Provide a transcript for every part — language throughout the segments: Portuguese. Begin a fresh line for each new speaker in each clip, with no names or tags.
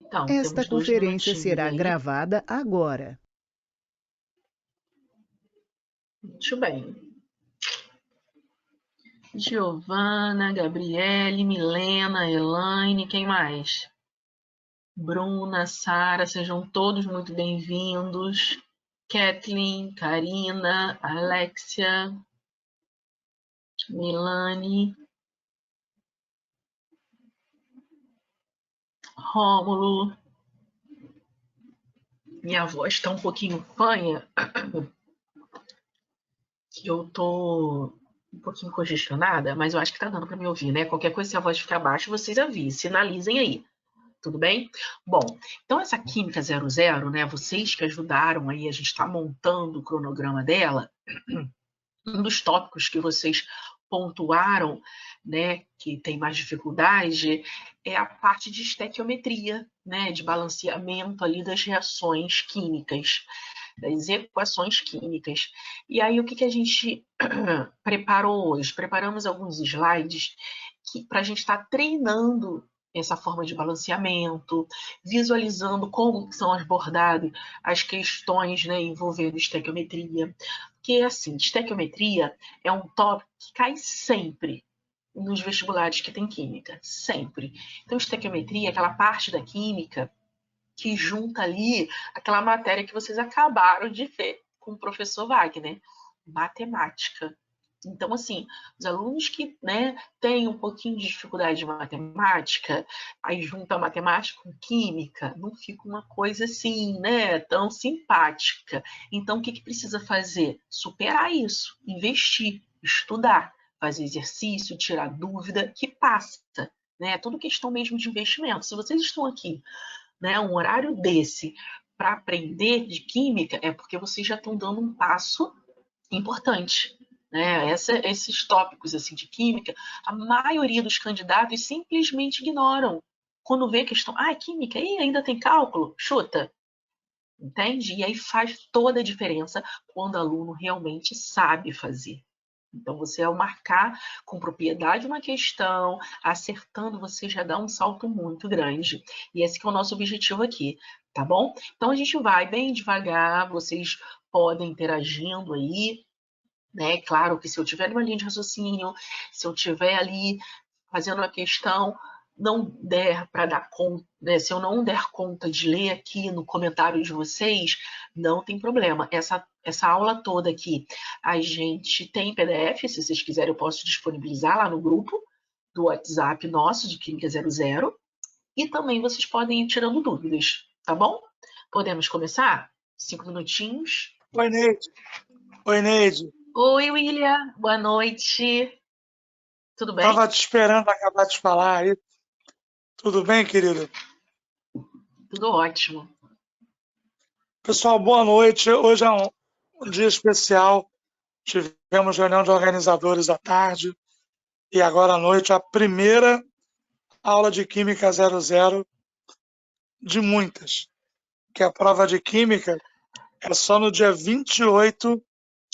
Então,
Esta
temos dois
conferência
minutinhos
será
aí.
gravada agora.
Muito bem. Giovana, Gabriele, Milena, Elaine, quem mais? Bruna, Sara, sejam todos muito bem-vindos. Kathleen, Karina, Alexia, Milane, Rômulo. Minha voz está um pouquinho fanha, que eu tô um pouquinho congestionada, mas eu acho que tá dando para me ouvir, né? Qualquer coisa, se a voz ficar baixa, vocês avisem, sinalizem aí. Tudo bem? Bom, então essa Química 00, né? Vocês que ajudaram aí, a gente está montando o cronograma dela. Um dos tópicos que vocês pontuaram, né, que tem mais dificuldade, é a parte de estequiometria, né, de balanceamento ali das reações químicas, das equações químicas. E aí, o que a gente preparou hoje? Preparamos alguns slides para a gente estar treinando essa forma de balanceamento, visualizando como são abordadas as questões, né, envolvendo estequiometria. Porque, assim, estequiometria é um tópico que cai sempre nos vestibulares que tem química, sempre. Então, estequiometria é aquela parte da química que junta ali aquela matéria que vocês acabaram de ver com o professor Wagner, matemática. Então, assim, os alunos que, né, têm um pouquinho de dificuldade de matemática, aí junta a matemática com química, não fica uma coisa assim, né, tão simpática. Então, o que precisa fazer? Superar isso, investir, estudar, fazer exercício, tirar dúvida, que passa. Né? É tudo questão mesmo de investimento. Se vocês estão aqui, né, um horário desse para aprender de química, é porque vocês já estão dando um passo importante. Né? Esses tópicos assim de química, a maioria dos candidatos simplesmente ignoram. Quando vê a questão, química, ainda tem cálculo? Chuta. Entende? E aí faz toda a diferença quando o aluno realmente sabe fazer. Então, você, ao marcar com propriedade uma questão, acertando, você já dá um salto muito grande. E esse que é o nosso objetivo aqui, tá bom? Então, a gente vai bem devagar, vocês podem interagindo aí, né? Claro que se eu tiver uma linha de raciocínio, se eu tiver ali fazendo a questão, não der para dar conta, né? Se eu não der conta de ler aqui no comentário de vocês, não tem problema. Essa aula toda aqui a gente tem em PDF, se vocês quiserem eu posso disponibilizar lá no grupo do WhatsApp nosso de Química 00 e também vocês podem ir tirando dúvidas, tá bom? Podemos começar? 5 minutinhos.
Oi, Neide. Oi, Neide.
Oi, William. Boa noite. Tudo bem?
Tava te esperando acabar de falar aí. Tudo bem, querido?
Tudo ótimo.
Pessoal, boa noite. Hoje é um dia especial. Tivemos reunião de organizadores à tarde e agora à noite a primeira aula de Química 00 de muitas, que a prova de Química é só no dia 28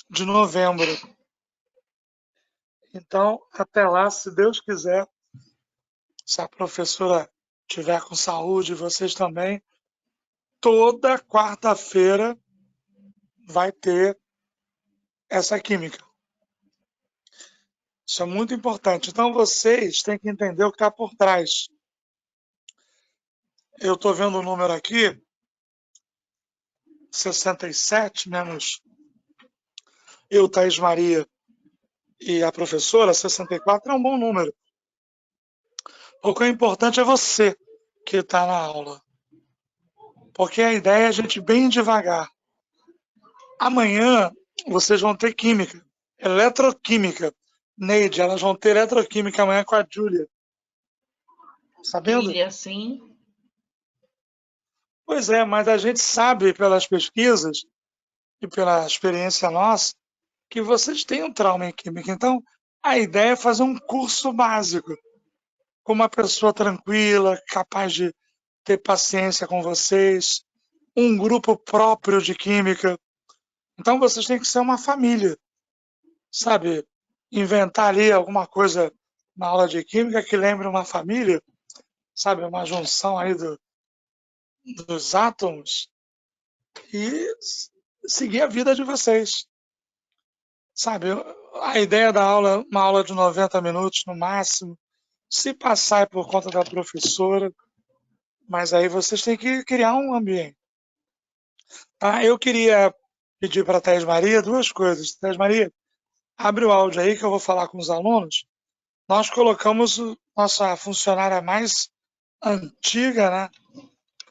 de novembro. Então, até lá, se Deus quiser, se a professora tiver com saúde, vocês também, toda quarta-feira vai ter essa química. Isso é muito importante. Então, vocês têm que entender o que está por trás. Eu estou vendo o número aqui, 67 menos eu, Thaís Maria e a professora, 64 é um bom número. O que é importante é você que está na aula. Porque a ideia é a gente bem devagar. Amanhã vocês vão ter química, eletroquímica. Neide, elas vão ter eletroquímica amanhã com a Júlia. Sabendo?
William, sim.
Pois é, mas a gente sabe pelas pesquisas e pela experiência nossa que vocês têm um trauma em química. Então, a ideia é fazer um curso básico com uma pessoa tranquila, capaz de ter paciência com vocês, um grupo próprio de química. Então, vocês têm que ser uma família, sabe? Inventar ali alguma coisa na aula de química que lembre uma família, sabe? Uma junção aí dos átomos e seguir a vida de vocês. Sabe, a ideia da aula é uma aula de 90 minutos no máximo. Se passar é por conta da professora, mas aí vocês têm que criar um ambiente. Tá? Eu queria pedir para a Thais Maria duas coisas. Thais Maria, abre o áudio aí que eu vou falar com os alunos. Nós colocamos nossa funcionária mais antiga, né?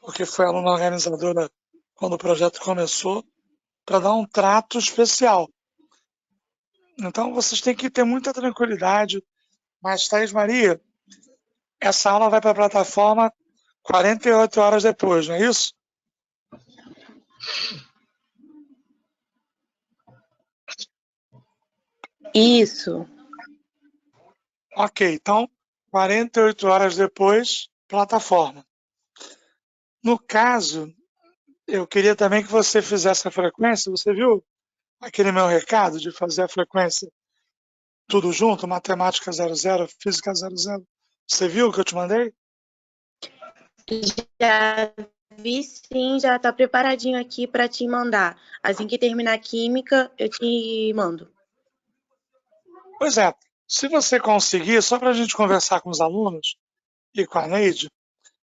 Porque foi aluna organizadora quando o projeto começou, para dar um trato especial. Então vocês têm que ter muita tranquilidade. Mas, Thais Maria, essa aula vai para a plataforma 48 horas depois, não é isso?
Isso.
Ok, então 48 horas depois, plataforma. No caso, eu queria também que você fizesse a frequência. Você viu aquele meu recado de fazer a frequência tudo junto, matemática 00, física 00? Você viu o que eu te mandei?
Já vi sim, já tá preparadinho aqui para te mandar. Assim que terminar a química, eu te mando.
Pois é, se você conseguir, só para a gente conversar com os alunos e com a Neide,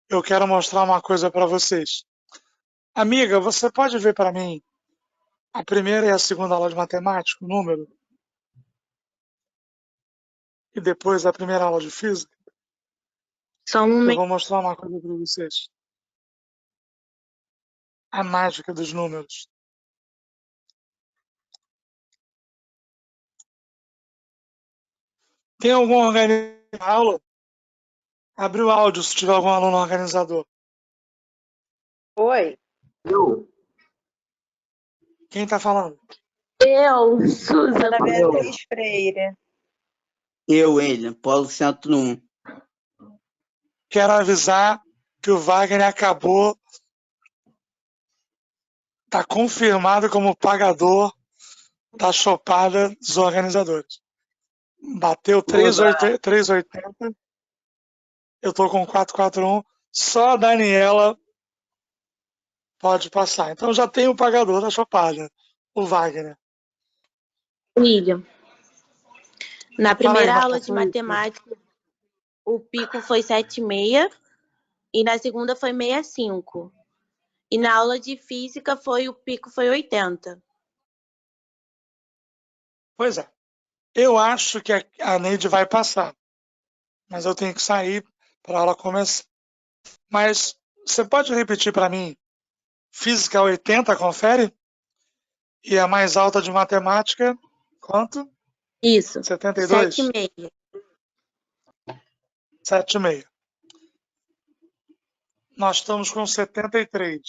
eu quero mostrar uma coisa para vocês. Amiga, você pode ver para mim a primeira e a segunda aula de matemática, o número? E depois a primeira aula de física?
Só um
Eu
momento.
vou mostrar uma coisa para vocês. A mágica dos números. Tem algum organizador na aula? Abre o áudio se tiver algum aluno organizador.
Oi.
Quem está falando?
Eu, Suzana
Ana Beatriz Freire.
William, Polo Centro 1.
Quero avisar que o Wagner acabou. Está confirmado como pagador da chopada dos organizadores. Bateu 3,80. Eu estou com 441. Só a Daniela pode passar. Então já tem o pagador da chopada, o Wagner.
William. Na primeira
Marta,
aula de matemática, o pico foi 7,6 e na segunda foi 65. E na aula de física o pico foi 80.
Pois é. Eu acho que a Neide vai passar, mas eu tenho que sair para a aula começar. Mas você pode repetir para mim? Física 80, confere? E a mais alta de matemática, quanto?
Isso.
72?
7,6.
7,5. Nós estamos com 73.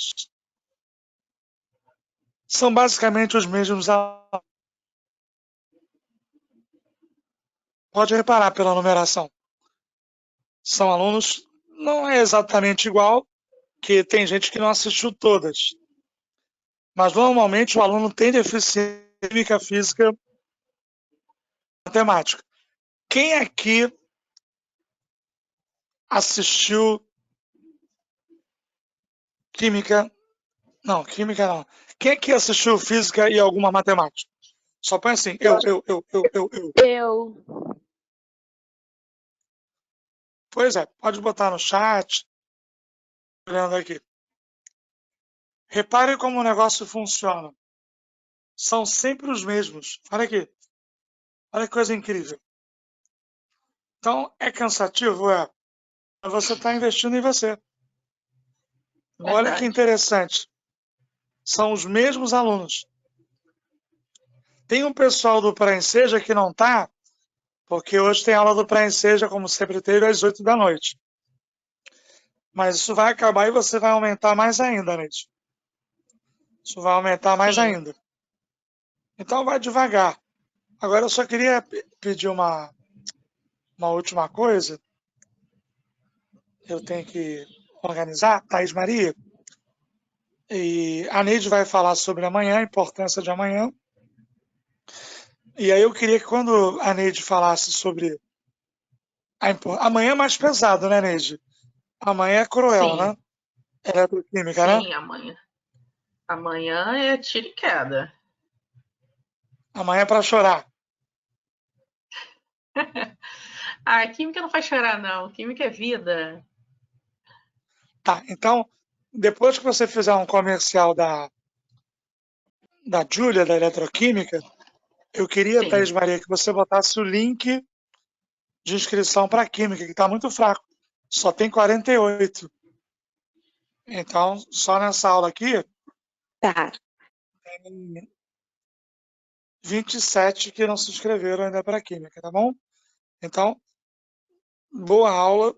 São basicamente os mesmos alunos. Pode reparar pela numeração. São alunos, não é exatamente igual, que tem gente que não assistiu todas. Mas normalmente o aluno tem deficiência em química, física, matemática. Quem aqui assistiu química? Não, química não. Quem aqui assistiu física e alguma matemática? Só põe assim, eu.
Eu.
Pois é, pode botar no chat, olhando aqui. Repare como o negócio funciona. São sempre os mesmos. Olha aqui. Olha que coisa incrível. Então, é cansativo? É. Mas você está investindo em você. Olha que interessante. São os mesmos alunos. Tem um pessoal do Pré-Enseja que não está, porque hoje tem aula do Pré-Enseja, como sempre teve, às 8 da noite. Mas isso vai acabar e você vai aumentar mais ainda, Neide. Isso vai aumentar mais ainda. Então, vai devagar. Agora, eu só queria pedir uma última coisa. Eu tenho que organizar. Thais Maria. E a Neide vai falar sobre amanhã, a importância de amanhã. E aí eu queria que quando a Neide falasse sobre... Amanhã é mais pesado, né, Neide? Amanhã é cruel,
Sim.
né? Eletroquímica, né?
Sim, amanhã. Amanhã é tiro e queda.
Amanhã é para chorar.
Ah, química não faz chorar, não. Química é vida.
Tá, então, depois que você fizer um comercial da Júlia, da Eletroquímica, eu queria,
Sim.
Thaís Maria, que você botasse o link de inscrição para Química, que está muito fraco. Só tem 48. Então, só nessa aula aqui,
Tá.
tem 27 que não se inscreveram ainda para Química, tá bom? Então, boa aula,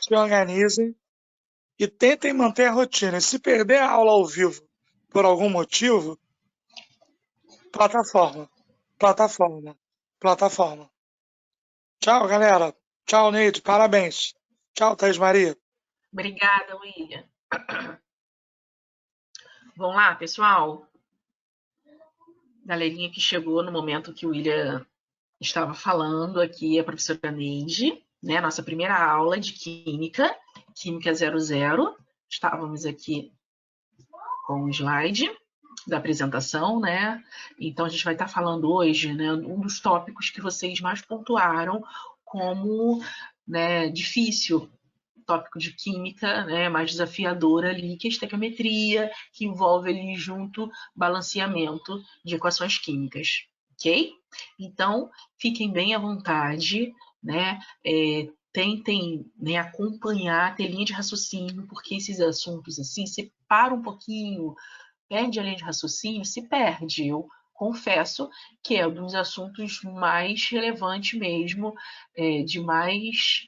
se organizem e tentem manter a rotina. E se perder a aula ao vivo por algum motivo, plataforma, plataforma, plataforma. Tchau, galera. Tchau, Neide. Parabéns. Tchau, Thaís Maria.
Obrigada, William. Vamos lá, pessoal? Galerinha que chegou no momento que o William estava falando aqui, a professora Neide, né? Nossa primeira aula de Química, Química 00. Estávamos aqui com o slide da apresentação, né? Então, a gente vai estar falando hoje, né, um dos tópicos que vocês mais pontuaram como, né, difícil, tópico de química, né, mais desafiador ali, que é a estequiometria, que envolve ali junto balanceamento de equações químicas, ok? Então, fiquem bem à vontade, né? Tentem, né, acompanhar, ter linha de raciocínio, porque esses assuntos assim, você para um pouquinho, perde a linha de raciocínio, se perde. Eu confesso que é um dos assuntos mais relevantes mesmo, de mais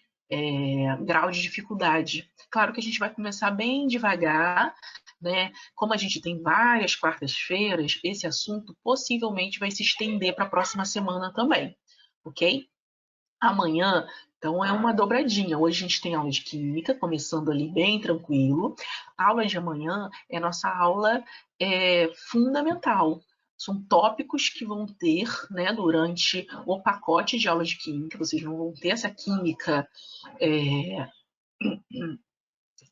grau de dificuldade. Claro que a gente vai começar bem devagar, né? Como a gente tem várias quartas-feiras, esse assunto possivelmente vai se estender para a próxima semana também, ok? Amanhã, então, é uma dobradinha. Hoje a gente tem aula de química, começando ali bem tranquilo. A aula de amanhã é nossa aula fundamental. São tópicos que vão ter, né, durante o pacote de aula de química. Vocês não vão ter essa química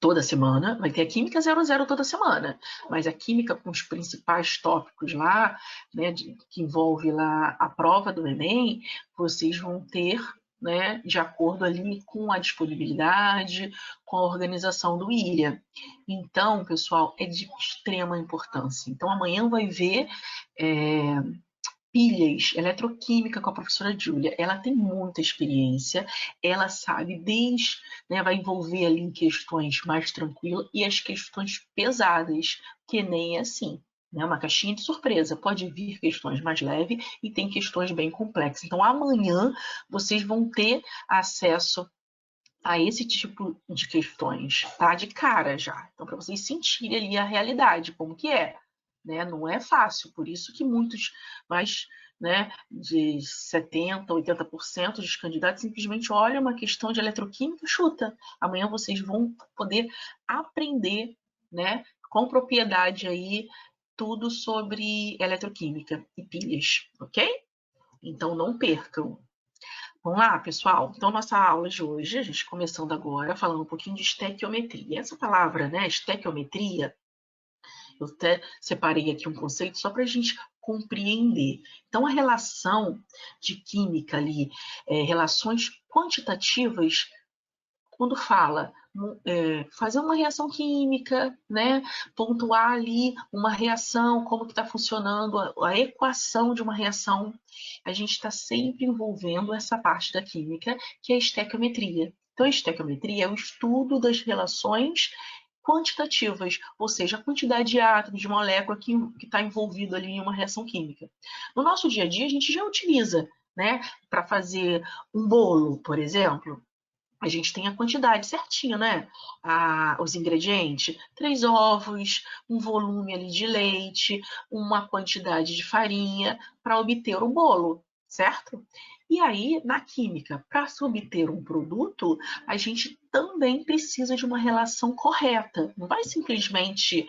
toda semana. Vai ter a química 00 toda semana. Mas a química com os principais tópicos lá, né, que envolve lá a prova do Enem, vocês vão ter, né, de acordo ali com a disponibilidade, com a organização do William. Então, pessoal, é de extrema importância. Então, amanhã vai ver pilhas, eletroquímica com a professora Júlia. Ela tem muita experiência, ela sabe desde, né, vai envolver ali em questões mais tranquilas e as questões pesadas, que nem é assim. Né, uma caixinha de surpresa. Pode vir questões mais leves e tem questões bem complexas. Então, amanhã vocês vão ter acesso a esse tipo de questões, tá? De cara já. Então, para vocês sentirem ali a realidade, como que é. Né? Não é fácil, por isso que muitos, mais, né, de 70%, 80% dos candidatos simplesmente olham uma questão de eletroquímica e chuta. Amanhã vocês vão poder aprender, né, com propriedade aí tudo sobre eletroquímica e pilhas, ok? Então não percam. Vamos lá, pessoal? Então, nossa aula de hoje, a gente começando agora, falando um pouquinho de estequiometria. Essa palavra, né, estequiometria, eu até separei aqui um conceito só para a gente compreender. Então, a relação de química ali, relações quantitativas, quando fala fazer uma reação química, né? Pontuar ali uma reação, como que está funcionando, a equação de uma reação, a gente está sempre envolvendo essa parte da química, que é a estequiometria. Então, a estequiometria é o estudo das relações quantitativas, ou seja, a quantidade de átomos, de molécula que está envolvido ali em uma reação química. No nosso dia a dia, a gente já utiliza, né, para fazer um bolo, por exemplo, a gente tem a quantidade certinha, né? Os ingredientes, 3 ovos, um volume ali de leite, uma quantidade de farinha para obter o bolo, certo? E aí, na química, para se obter um produto, a gente também precisa de uma relação correta. Não vai simplesmente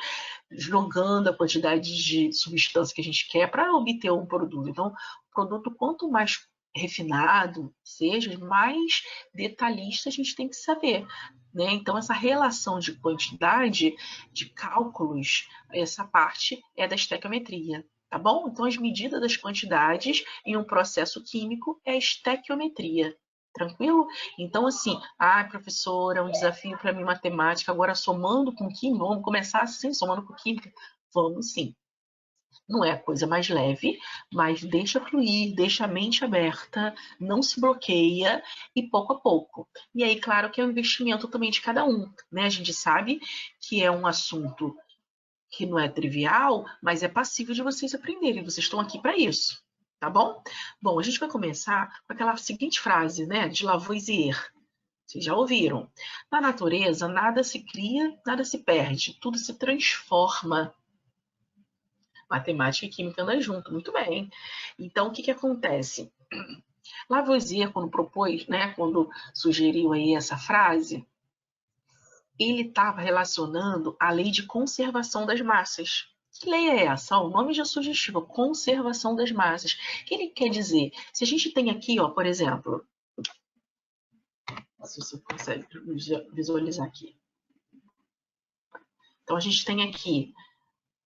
jogando a quantidade de substância que a gente quer para obter um produto. Então, o produto, quanto mais refinado seja, mais detalhista a gente tem que saber. né? Então, essa relação de quantidade de cálculos, essa parte é da estequiometria, tá bom? Então, as medidas das quantidades em um processo químico é a estequiometria. Tranquilo? Então, assim, professora, um desafio para mim matemática, agora somando com química, vamos começar assim, somando com química? Vamos sim. Não é a coisa mais leve, mas deixa fluir, deixa a mente aberta, não se bloqueia e pouco a pouco. E aí, claro que é um investimento também de cada um, né? A gente sabe que é um assunto que não é trivial, mas é passível de vocês aprenderem. Vocês estão aqui para isso. Tá bom? Bom, a gente vai começar com aquela seguinte frase, né, de Lavoisier. Vocês já ouviram. Na natureza, nada se cria, nada se perde, tudo se transforma. Matemática e química andam junto, muito bem. Então, o que acontece? Lavoisier, quando propôs, né, quando sugeriu aí essa frase, ele estava relacionando a lei de conservação das massas. Que lei é essa? O nome já sugestiva, conservação das massas. O que ele quer dizer? Se a gente tem aqui, ó, por exemplo, se você consegue visualizar aqui. Então, a gente tem aqui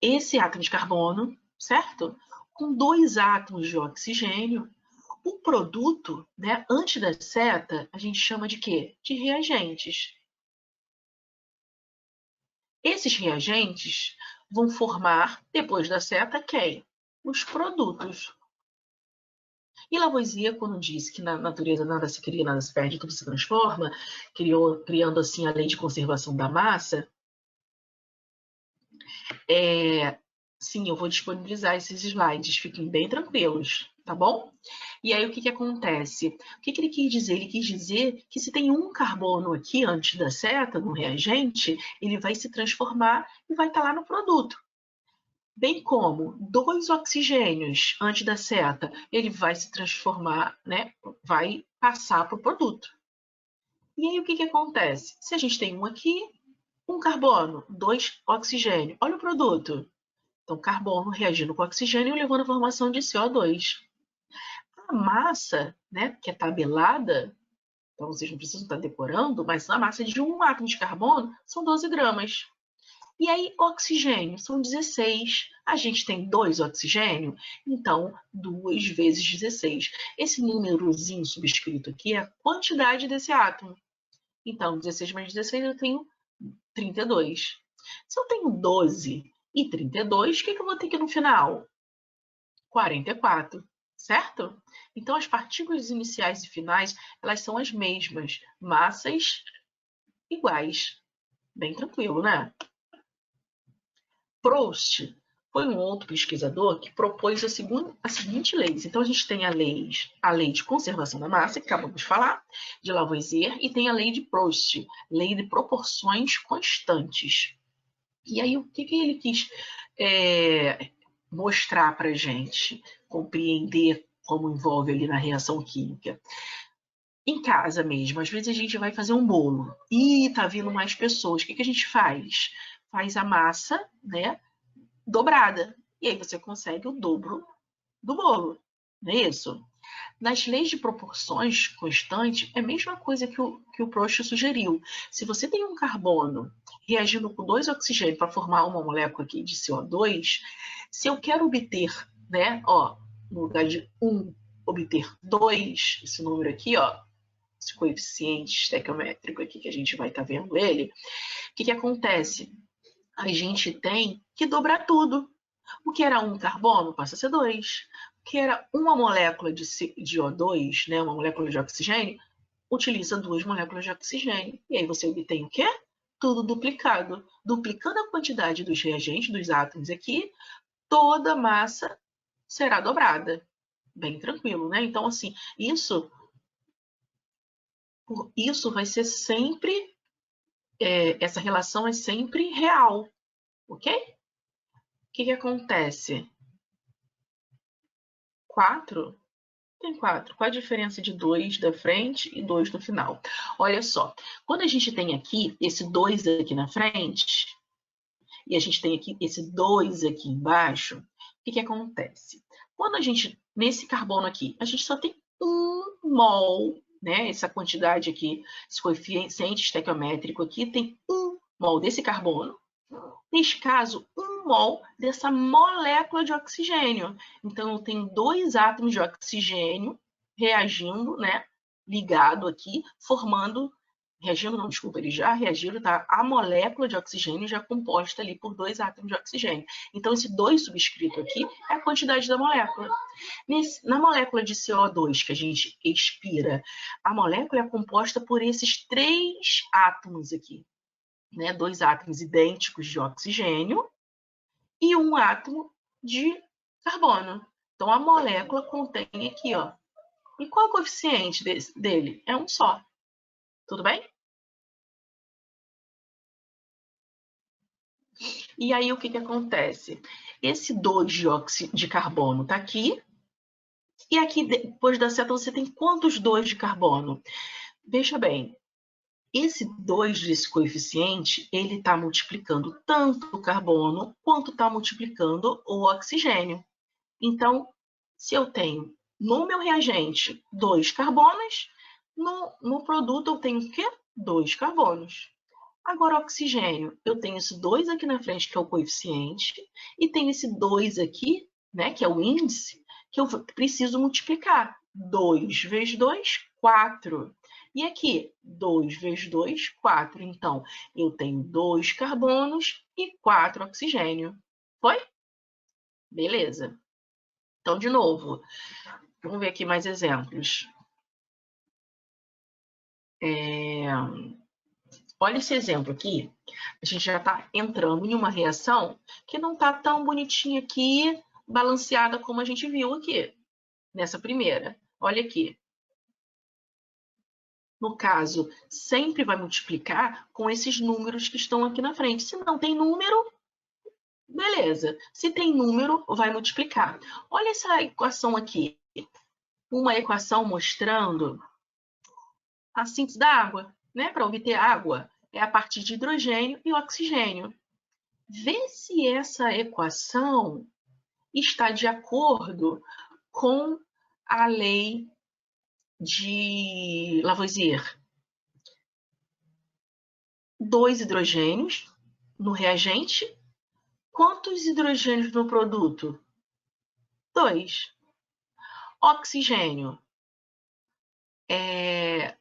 esse átomo de carbono, certo? Com 2 átomos de oxigênio. O produto, né, antes da seta, a gente chama de quê? De reagentes. Esses reagentes vão formar, depois da seta, quem? Os produtos. E Lavoisier, quando disse que na natureza nada se cria, nada se perde, tudo se transforma, criando assim a lei de conservação da massa, sim, eu vou disponibilizar esses slides, fiquem bem tranquilos, tá bom? E aí, o que acontece? O que ele quis dizer? Ele quis dizer que se tem um carbono aqui antes da seta, no reagente, ele vai se transformar e vai estar lá no produto. Bem como 2 oxigênios antes da seta, ele vai se transformar, né? Vai passar para o produto. E aí, o que acontece? Se a gente tem um aqui, um carbono, 2 oxigênio, olha o produto. Então, carbono reagindo com oxigênio levando a formação de CO2. A massa, né, que é tabelada, então vocês não precisam estar decorando, mas a massa de um átomo de carbono são 12 gramas. E aí, oxigênio são 16. A gente tem 2 oxigênio, então 2 vezes 16. Esse númerozinho subscrito aqui é a quantidade desse átomo. Então, 16 mais 16 eu tenho 32. Se eu tenho 12 e 32, o que eu vou ter aqui no final? 44, certo? Então, as partículas iniciais e finais, elas são as mesmas, massas iguais. Bem tranquilo, né? Proust foi um outro pesquisador que propôs a seguinte lei. Então, a gente tem a lei de conservação da massa, que acabamos de falar, de Lavoisier, e tem a lei de Proust, lei de proporções constantes. E aí, o que ele quis mostrar para a gente, compreender como envolve ali na reação química? Em casa mesmo, às vezes a gente vai fazer um bolo e tá vindo mais pessoas. O que a gente faz? Faz a massa, né, dobrada. E aí você consegue o dobro do bolo, não é isso? Nas leis de proporções constantes, é a mesma coisa que o Proust sugeriu. Se você tem um carbono reagindo com 2 oxigênios para formar uma molécula aqui de CO2, se eu quero obter, né, ó, no lugar de 1, obter 2, esse número aqui, ó, esse coeficiente estequiométrico aqui que a gente vai estar vendo ele, o que acontece? A gente tem que dobrar tudo. O que era 1 carbono passa a ser 2. O que era uma molécula de O2, né, uma molécula de oxigênio, utiliza 2 moléculas de oxigênio. E aí você obtém o quê? Tudo duplicado. Duplicando a quantidade dos reagentes, dos átomos aqui, toda a massa será dobrada. Bem tranquilo, né? Então, assim, isso vai ser sempre, essa relação é sempre real, ok? O que acontece? 4? Tem 4. Qual a diferença de 2 da frente e 2 no final? Olha só, quando a gente tem aqui esse 2 aqui na frente, e a gente tem aqui esse 2 aqui embaixo, o que acontece? Quando a gente, nesse carbono aqui, a gente só tem 1 mol né? Essa quantidade aqui, esse coeficiente estequiométrico aqui tem 1 mol desse carbono. Neste caso, 1 mol dessa molécula de oxigênio. Então, eu tenho 2 átomos de oxigênio reagindo, né? Ligado aqui, formando... Reagindo, não, desculpa, eles já reagiram, tá? A molécula de oxigênio já é composta ali por 2 átomos de oxigênio. Então, esse 2 subscrito aqui é a quantidade da molécula. Na molécula de CO2 que a gente expira, a molécula é composta por esses 3 átomos aqui, né? 2 átomos idênticos de oxigênio e 1 átomo de carbono. Então, a molécula contém aqui, ó. E qual é o coeficiente dele? É 1 só. Tudo bem? E aí, o que acontece? Esse 2 de carbono está aqui. E aqui, depois da seta, você tem quantos 2 de carbono? Veja bem, esse 2 desse coeficiente, ele está multiplicando tanto o carbono quanto está multiplicando o oxigênio. Então, se eu tenho no meu reagente 2 carbonos, no produto eu tenho o quê? 2 carbonos. Agora, oxigênio, eu tenho esse 2 aqui na frente, que é o coeficiente, e tenho esse 2 aqui, né, que é o índice, que eu preciso multiplicar. 2 vezes 2, 4. E aqui, 2 vezes 2, 4. Então, eu tenho 2 carbonos e 4 oxigênio. Foi? Beleza. Então, de novo, vamos ver aqui mais exemplos. Olha esse exemplo aqui. A gente já está entrando em uma reação que não está tão bonitinha aqui, balanceada como a gente viu aqui, nessa primeira. Olha aqui. No caso, sempre vai multiplicar com esses números que estão aqui na frente. Se não tem número, beleza. Se tem número, vai multiplicar. Olha essa equação aqui. Uma equação mostrando a síntese da água, né? Para obter água, é a partir de hidrogênio e oxigênio. Vê se essa equação está de acordo com a lei de Lavoisier. 2 hidrogênios no reagente. Quantos hidrogênios no produto? 2. Oxigênio.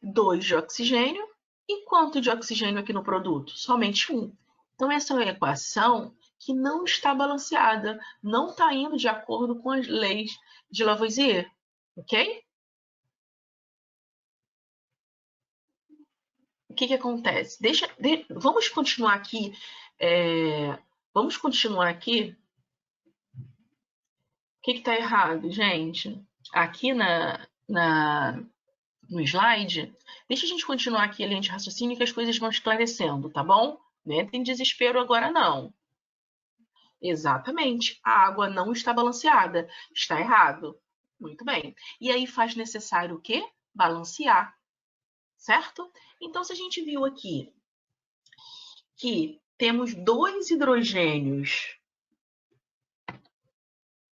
2 de oxigênio. E quanto de oxigênio aqui no produto? Somente 1. Então, essa é uma equação que não está balanceada, não está indo de acordo com as leis de Lavoisier, ok? O que acontece? Vamos continuar aqui. Vamos continuar aqui. O que está errado, gente? Aqui no slide, deixa a gente continuar aqui a linha de raciocínio que as coisas vão esclarecendo, tá bom? Não tem desespero agora, não. Exatamente. A água não está balanceada. Está errado. Muito bem. E aí faz necessário o quê? Balancear. Certo? Então, se a gente viu aqui que temos 2 hidrogênios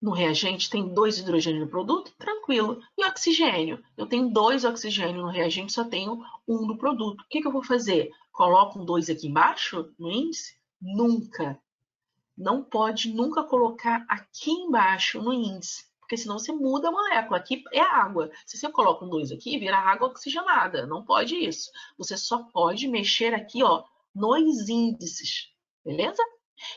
no reagente, tem 2 hidrogênios no produto, tranquilo. E oxigênio? Eu tenho 2 oxigênios no reagente, só tenho 1 no produto. O que eu vou fazer? Coloco um 2 aqui embaixo, no índice? Nunca. Não pode nunca colocar aqui embaixo no índice, porque senão você muda a molécula. Aqui é água. Se você coloca um 2 aqui, vira água oxigenada. Não pode isso. Você só pode mexer aqui, ó, nos índices. Beleza?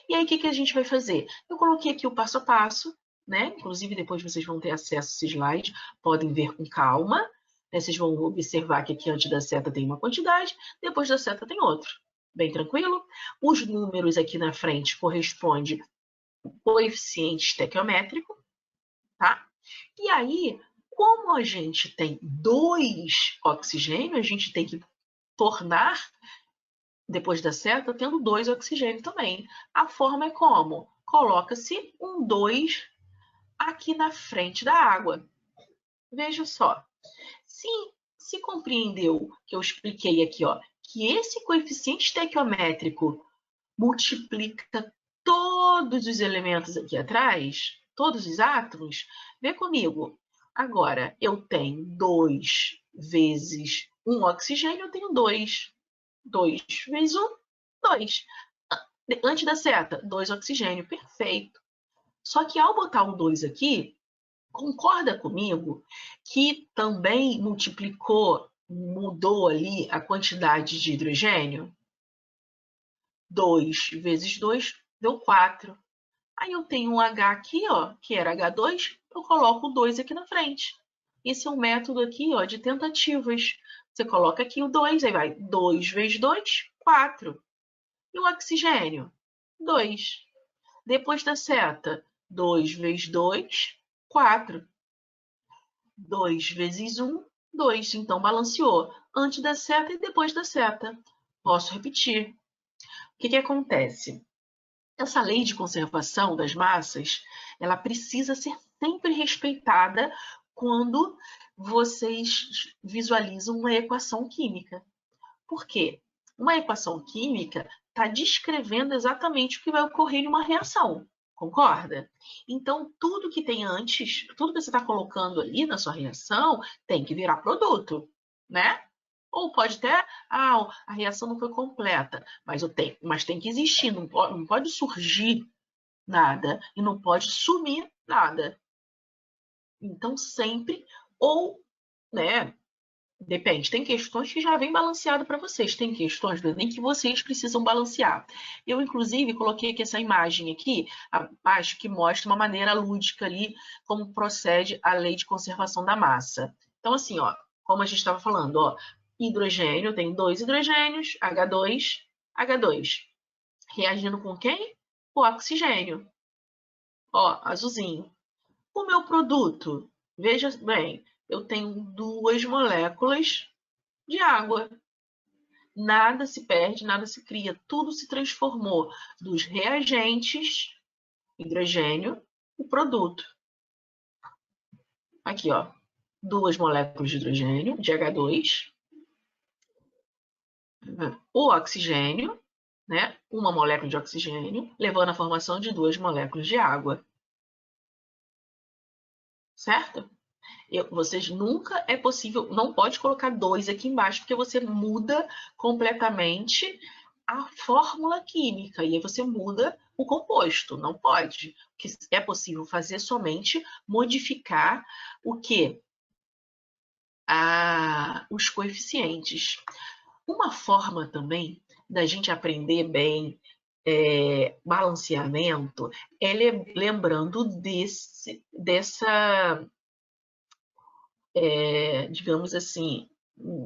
E aí, o que a gente vai fazer? Eu coloquei aqui o passo a passo, né? Inclusive, depois vocês vão ter acesso a esse slide. Podem ver com calma. Né? Vocês vão observar que aqui antes da seta tem uma quantidade, depois da seta tem outra. Bem tranquilo? Os números aqui na frente correspondem ao coeficiente estequiométrico, tá? E aí, como a gente tem 2 oxigênios, a gente tem que tornar, depois da seta, tendo 2 oxigênios também. A forma é como? Coloca-se um 2 aqui na frente da água. Veja só. Se compreendeu que eu expliquei aqui, ó, que esse coeficiente estequiométrico multiplica todos os elementos aqui atrás, todos os átomos, vê comigo. Agora, eu tenho 2 vezes 1 oxigênio, eu tenho 2. 2 vezes 1, 2. Antes da seta, 2 oxigênio, perfeito. Só que ao botar o 2 aqui, concorda comigo que também mudou ali a quantidade de hidrogênio? 2 vezes 2 deu 4. Aí eu tenho um H aqui, ó, que era H2, eu coloco o 2 aqui na frente. Esse é um método aqui, ó, de tentativas. Você coloca aqui o 2, aí vai 2 vezes 2, 4. E o oxigênio? 2. Depois da seta, 2 vezes 2, 4. 2 vezes 1, 2. Então, balanceou antes da seta e depois da seta. Posso repetir. O que acontece? Essa lei de conservação das massas, ela precisa ser sempre respeitada quando vocês visualizam uma equação química. Por quê? Uma equação química está descrevendo exatamente o que vai ocorrer em uma reação, concorda? Então, tudo que tem antes, tudo que você está colocando ali na sua reação, tem que virar produto, né? Ou pode até, a reação não foi completa, mas tem que existir, não pode surgir nada e não pode sumir nada. Então, sempre, ou, né, depende, tem questões que já vem balanceado para vocês, tem questões nem que vocês precisam balancear. Eu, inclusive, coloquei aqui essa imagem aqui, acho que mostra uma maneira lúdica ali, como procede a lei de conservação da massa. Então, assim, ó, como a gente estava falando, ó, hidrogênio, tem 2 hidrogênios, H2, H2. Reagindo com quem? O oxigênio. Ó, azulzinho. O meu produto, veja bem, eu tenho 2 moléculas de água. Nada se perde, nada se cria, tudo se transformou dos reagentes, hidrogênio, e produto. Aqui, ó, 2 moléculas de hidrogênio, de H2, o oxigênio, né? Uma molécula de oxigênio, levando à formação de 2 moléculas de água. Certo? Vocês nunca é possível, não pode colocar 2 aqui embaixo, porque você muda completamente a fórmula química, e aí você muda o composto, não pode. O que é possível fazer somente modificar o quê? Os coeficientes. Uma forma também da gente aprender bem balanceamento é lembrando dessa, digamos assim,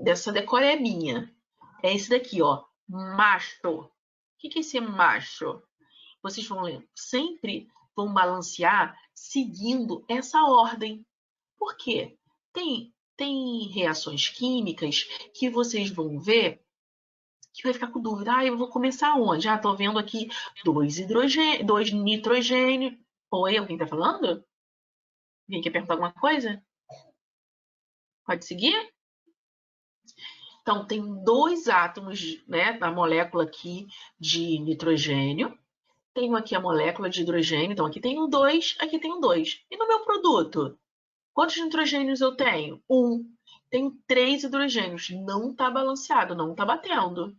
dessa decorebinha. É esse daqui, ó, macho. O que é esse macho? Vocês sempre vão balancear seguindo essa ordem. Por quê? Tem reações químicas que vocês vão ver que vai ficar com dúvida. Eu vou começar onde? Tô vendo aqui 2 nitrogênio. Oi, alguém tá falando? Alguém quer perguntar alguma coisa? Pode seguir? Então, tem 2 átomos, né, da molécula aqui de nitrogênio. Tenho aqui a molécula de hidrogênio. Então, aqui tem um 2, aqui tem um 2. E no meu produto? Quantos nitrogênios eu tenho? 1. Tenho 3 hidrogênios. Não está balanceado, não está batendo.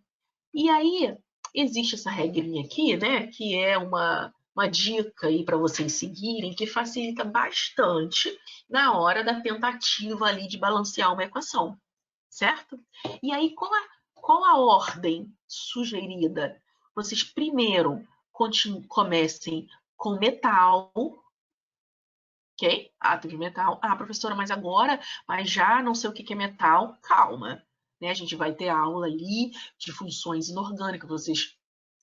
E aí, existe essa regrinha aqui, né? Que é uma dica aí para vocês seguirem, que facilita bastante na hora da tentativa ali de balancear uma equação, certo? E aí, qual a ordem sugerida? Vocês primeiro comecem com metal, ok? Átomo de metal. Professora, mas já não sei o que é metal. Calma, né? A gente vai ter aula ali de funções inorgânicas. Vocês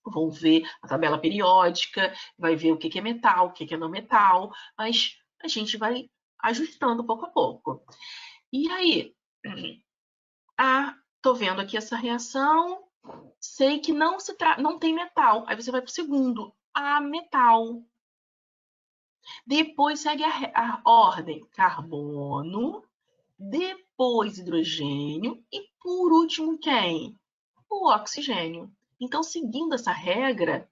vão ver a tabela periódica, vai ver o que é metal, o que é não metal, mas a gente vai ajustando pouco a pouco. E aí, tô vendo aqui essa reação, sei que não tem metal. Aí você vai para o segundo, metal. Depois segue a ordem carbono, depois hidrogênio e por último quem? O oxigênio. Então, seguindo essa regra,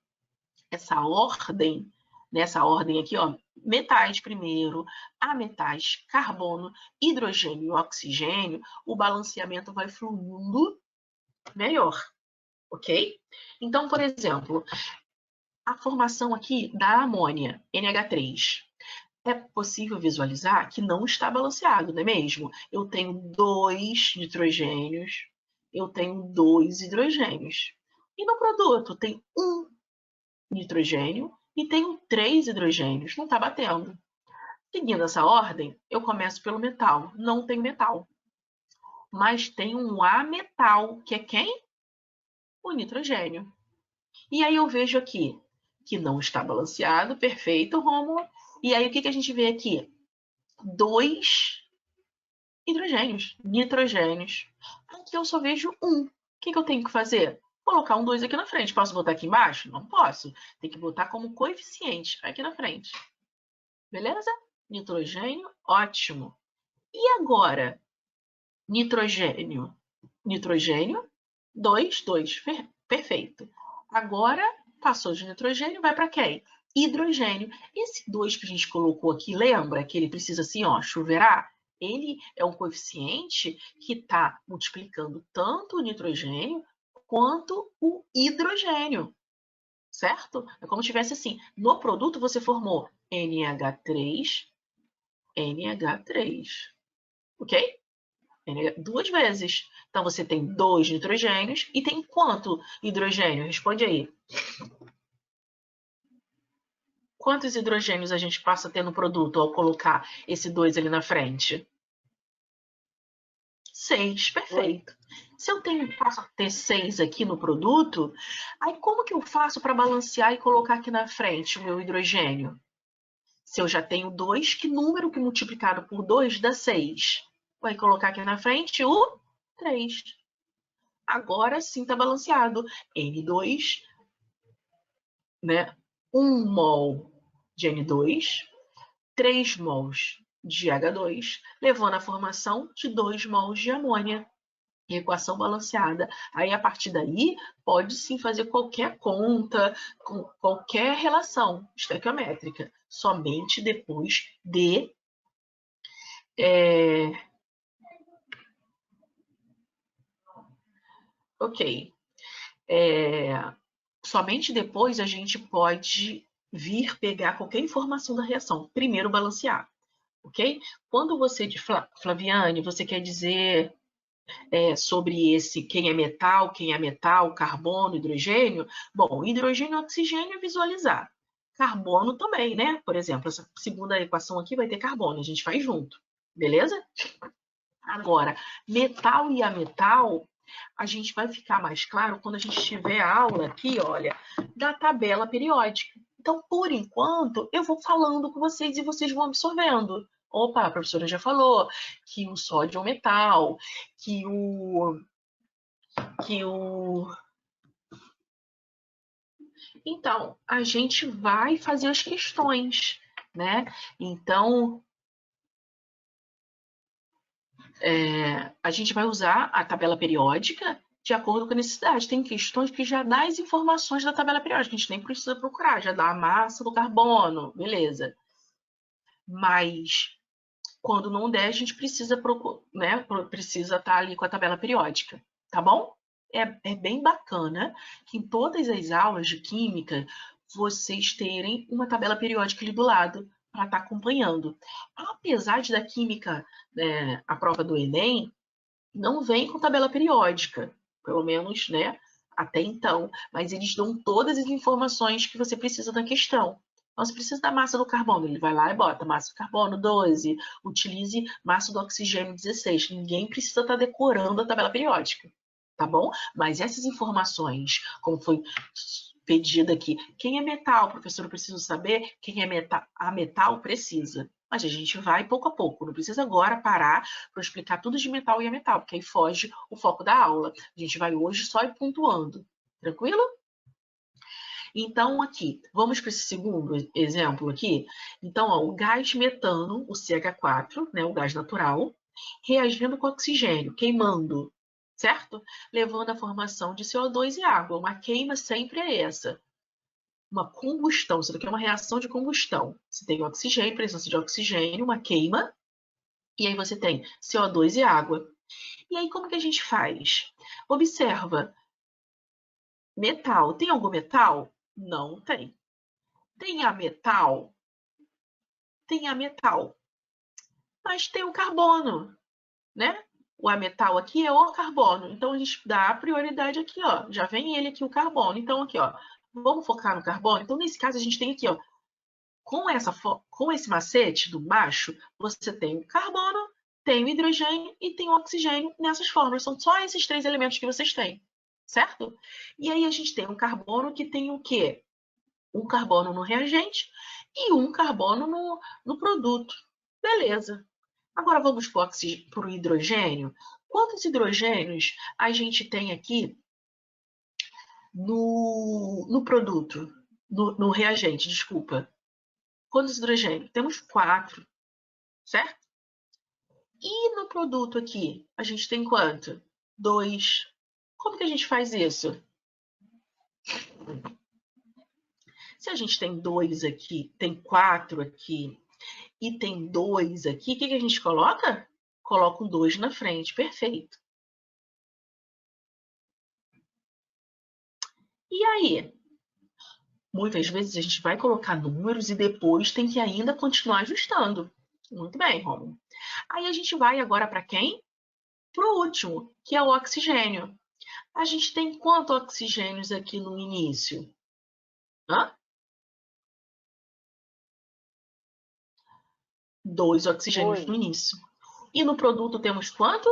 essa ordem, nessa ordem aqui, ó, metais primeiro, ametais, carbono, hidrogênio e oxigênio, o balanceamento vai fluindo melhor, ok? Então, por exemplo, a formação aqui da amônia, NH3. É possível visualizar que não está balanceado, não é mesmo? Eu tenho 2 nitrogênios, eu tenho 2 hidrogênios. E no produto tem 1 nitrogênio e tenho 3 hidrogênios. Não está batendo. Seguindo essa ordem, eu começo pelo metal. Não tem metal. Mas tem um ametal, que é quem? O nitrogênio. E aí eu vejo aqui que não está balanceado. Perfeito, Rômulo. E aí o que a gente vê aqui? 2 hidrogênios, nitrogênios. Aqui eu só vejo 1. O que eu tenho que fazer? Colocar um 2 aqui na frente. Posso botar aqui embaixo? Não posso. Tem que botar como coeficiente aqui na frente. Beleza? Nitrogênio, ótimo. E agora? Nitrogênio. Nitrogênio, 2, 2. Perfeito. Agora, passou de nitrogênio, vai para quem? Hidrogênio. Esse 2 que a gente colocou aqui, lembra que ele precisa assim, ó, chuveirar? Ele é um coeficiente que está multiplicando tanto o nitrogênio quanto o hidrogênio, certo? É como se tivesse assim, no produto você formou NH3, NH3, ok? Duas vezes. Então, você tem 2 nitrogênios e tem quanto hidrogênio? Responde aí. Quantos hidrogênios a gente passa a ter no produto ao colocar esse 2 ali na frente? 6, perfeito. Se eu passo a ter 6 aqui no produto, aí como que eu faço para balancear e colocar aqui na frente o meu hidrogênio? Se eu já tenho 2, que número que multiplicado por 2 dá 6? Vai colocar aqui na frente o 3. Agora sim está balanceado. N2, né? 1 mol de N2, 3 mols de H2, levando à formação de 2 mols de amônia. Equação balanceada. Aí, a partir daí, pode sim fazer qualquer conta, com qualquer relação estequiométrica, somente depois de somente depois a gente pode vir pegar qualquer informação da reação. Primeiro, balancear, ok? Quando você, Flaviane, você quer dizer sobre esse quem é metal, carbono, hidrogênio? Bom, hidrogênio e oxigênio é visualizar. Carbono também, né? Por exemplo, essa segunda equação aqui vai ter carbono, a gente faz junto, beleza? Agora, metal e ametal, a gente vai ficar mais claro quando a gente tiver aula aqui, olha, da tabela periódica. Então, por enquanto, eu vou falando com vocês e vocês vão absorvendo. Opa, a professora já falou que o sódio é um metal, que o... Então, a gente vai fazer as questões, né? Então, a gente vai usar a tabela periódica de acordo com a necessidade. Tem questões que já dá as informações da tabela periódica, a gente nem precisa procurar, já dá a massa do carbono, beleza. Mas, quando não der, a gente precisa procurar, né? Precisa estar ali com a tabela periódica, tá bom? É bem bacana que em todas as aulas de química vocês terem uma tabela periódica ali do lado para estar acompanhando. Apesar de da química, a prova do Enem, não vem com tabela periódica, pelo menos, né, até então, mas eles dão todas as informações que você precisa da questão. Então, você precisa da massa do carbono, ele vai lá e bota massa do carbono 12, utilize massa do oxigênio 16. Ninguém precisa estar decorando a tabela periódica, tá bom? Mas essas informações, como foi pedido aqui, quem é metal, professor, eu preciso saber, quem é ametal, precisa. Mas a gente vai pouco a pouco, não precisa agora parar para explicar tudo de metal e ametal, porque aí foge o foco da aula. A gente vai hoje só ir pontuando, tranquilo? Então, aqui, vamos para esse segundo exemplo aqui. Então, ó, o gás metano, o CH4, né, o gás natural, reagindo com oxigênio, queimando, certo? Levando à formação de CO2 e água. Uma queima sempre é essa. uma combustão. Isso daqui é uma reação de combustão. Você tem oxigênio, presença de oxigênio, uma queima, e aí você tem CO2 e água. E aí, como que a gente faz? Observa. Metal. Tem algum metal? Não tem. Tem ametal? Tem ametal. Mas tem o carbono, né? O ametal aqui é o carbono. Então, a gente dá a prioridade aqui, ó. Já vem ele aqui, o carbono. Então, aqui, ó. Vamos focar no carbono? Então, nesse caso, a gente tem aqui, ó. Com esse macete do macho, você tem o carbono, tem o hidrogênio e tem o oxigênio nessas fórmulas. São só esses 3 elementos que vocês têm, certo? E aí, a gente tem um carbono que tem o quê? Um carbono no reagente e um carbono no produto. Beleza. Agora vamos para o hidrogênio. Quantos hidrogênios a gente tem aqui no produto? No reagente, desculpa. Quantos hidrogênios? Temos 4, certo? E no produto aqui, a gente tem quanto? 2. Como que a gente faz isso? Se a gente tem 2 aqui, tem 4 aqui e tem 2 aqui, o que a gente coloca? Coloca um 2 na frente, perfeito. E aí? Muitas vezes a gente vai colocar números e depois tem que ainda continuar ajustando. Muito bem, Romulo. Aí a gente vai agora para quem? Para o último, que é o oxigênio. A gente tem quantos oxigênios aqui no início? Hã? 2 oxigênios no início. E no produto temos quanto?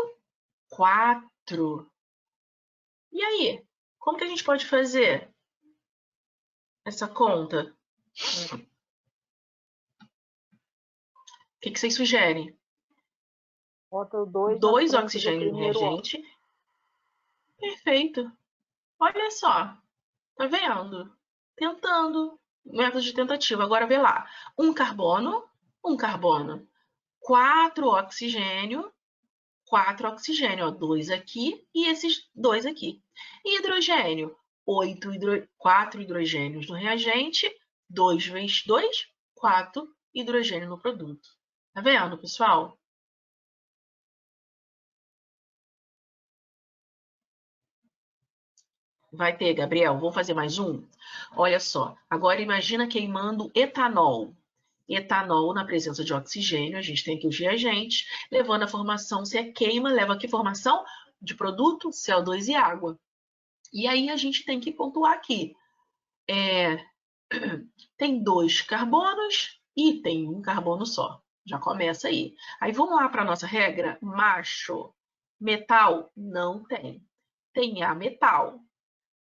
4. E aí? Como que a gente pode fazer essa conta? O que vocês sugerem?
Bota o 2 na
2
frente do
oxigênios no
primeiro
reagente. Perfeito. Olha só. Tá vendo? Tentando. Método de tentativa. Agora vê lá. Um carbono. 4 oxigênio. 4 oxigênio. Ó, 2 aqui e esses 2 aqui. E hidrogênio. 4 hidrogênios no reagente. 2 vezes 2, 4 hidrogênio no produto. Tá vendo, pessoal? Vai ter, Gabriel. Vou fazer mais um? Olha só. Agora imagina queimando etanol. Etanol na presença de oxigênio. A gente tem aqui os reagentes. Levando a formação, se queima, leva aqui formação de produto, CO2 e água. E aí a gente tem que pontuar aqui. Tem 2 carbonos e tem um carbono só. Já começa aí. Aí vamos lá para a nossa regra. Macho. Metal? Não tem. Tem ametal.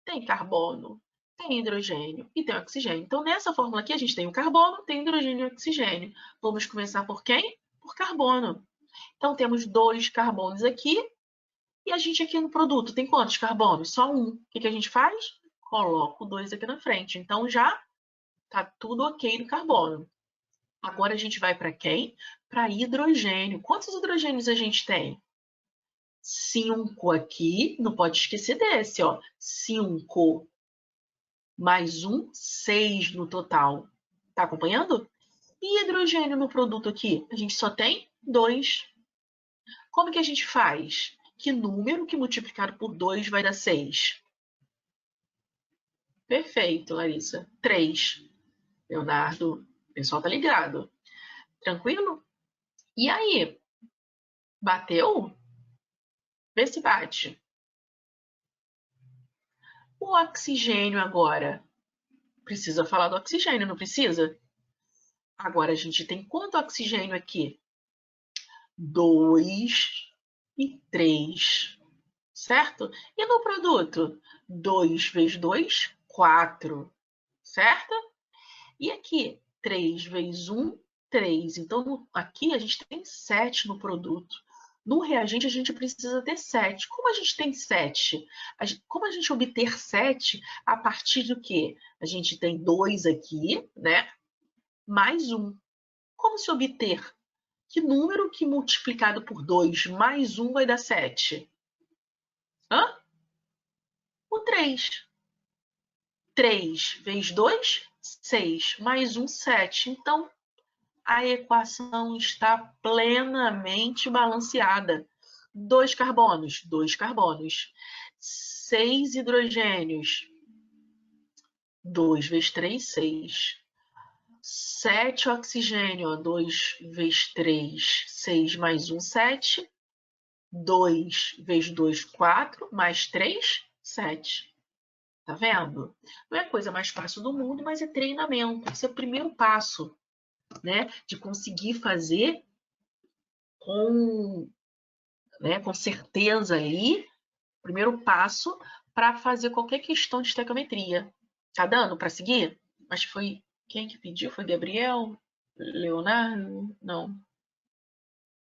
Tem carbono, tem hidrogênio e tem oxigênio. Então, nessa fórmula aqui, a gente tem o carbono, tem hidrogênio e oxigênio. Vamos começar por quem? Por carbono. Então, temos 2 carbonos aqui. E a gente aqui no produto tem quantos carbonos? Só um. O que a gente faz? Coloca o 2 aqui na frente. Então, já está tudo ok no carbono. Agora, a gente vai para quem? Para hidrogênio. Quantos hidrogênios a gente tem? 5 aqui, não pode esquecer desse, ó. 5 mais 1, 6 no total. Tá acompanhando? E hidrogênio no produto aqui? A gente só tem 2. Como que a gente faz? Que número que multiplicado por 2 vai dar 6? Perfeito, Larissa. 3. Leonardo, o pessoal tá ligado. Tranquilo? E aí? Bateu? Vê se bate. O oxigênio agora. Precisa falar do oxigênio, não precisa? Agora a gente tem quanto oxigênio aqui? 2 e 3, certo? E no produto? 2 vezes 2, 4, certo? E aqui? 3 vezes 1, 3. Então, aqui a gente tem 7 no produto. No reagente, a gente precisa ter 7. Como a gente tem 7? Como a gente obter 7 a partir do quê? A gente tem 2 aqui, né? Mais 1. Como se obter? Que número que multiplicado por 2 mais 1 vai dar 7? Hã? O 3. 3 vezes 2, 6. Mais 1, 7. Então, a equação está plenamente balanceada. 2 carbonos, 2 carbonos. 6 hidrogênios. 2 vezes 3, 6. 7 oxigênio, 2 vezes 3, 6 mais 1, 7. 2 vezes 2, 4, mais 3, 7. Tá vendo? Não é a coisa mais fácil do mundo, mas é treinamento. Esse é o primeiro passo, né? De conseguir fazer com certeza ali, primeiro passo para fazer qualquer questão de estequiometria. Tá dando para seguir? Mas foi quem que pediu? Foi Gabriel? Leonardo? Não.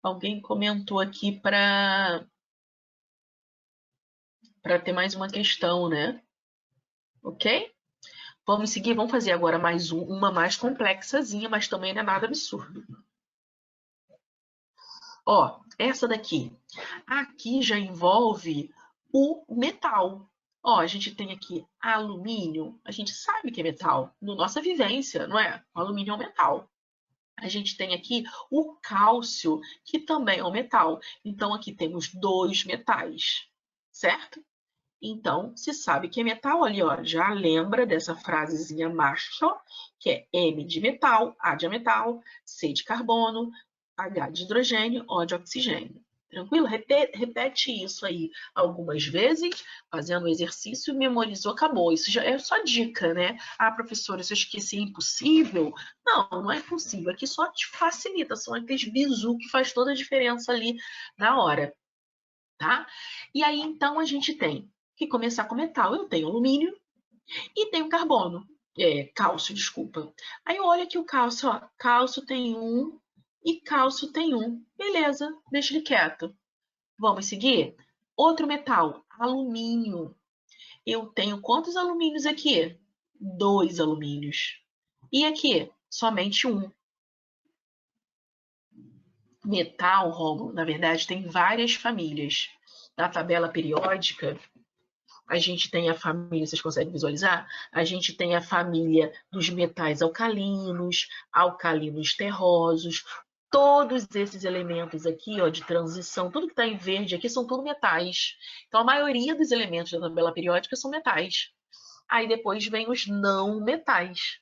Alguém comentou aqui para ter mais uma questão, né? Ok? Vamos seguir, vamos fazer agora mais uma mais complexazinha, mas também não é nada absurdo. Ó, essa daqui. Aqui já envolve o metal. Ó, a gente tem aqui alumínio. A gente sabe que é metal. Na nossa vivência, não é? O alumínio é um metal. A gente tem aqui o cálcio, que também é um metal. Então, aqui temos 2 metais, certo? Então, se sabe que é metal ali, ó, já lembra dessa frasezinha macho, que é M de metal, A de metal, C de carbono, H de hidrogênio, O de oxigênio. Tranquilo? Repete isso aí algumas vezes, fazendo o exercício, memorizou, acabou. Isso já é só dica, né? Ah, professora, se eu esqueci, é impossível? Não, não é impossível. Aqui só te facilita, são aqueles bizu que faz toda a diferença ali na hora, tá? E aí, então, a gente tem que começar com metal. Eu tenho alumínio e tenho carbono. Cálcio, desculpa. Aí eu olho aqui o cálcio, ó. Cálcio tem 1 e cálcio tem 1. Beleza, deixa ele quieto. Vamos seguir? Outro metal, alumínio. Eu tenho quantos alumínios aqui? 2 alumínios. E aqui? Somente 1. Metal, Rômulo, na verdade, tem várias famílias. Na tabela periódica, a gente tem a família, vocês conseguem visualizar? A gente tem a família dos metais alcalinos, alcalinos terrosos. Todos esses elementos aqui, ó, de transição, tudo que está em verde aqui são tudo metais. Então, a maioria dos elementos da tabela periódica são metais. Aí depois vem os não metais,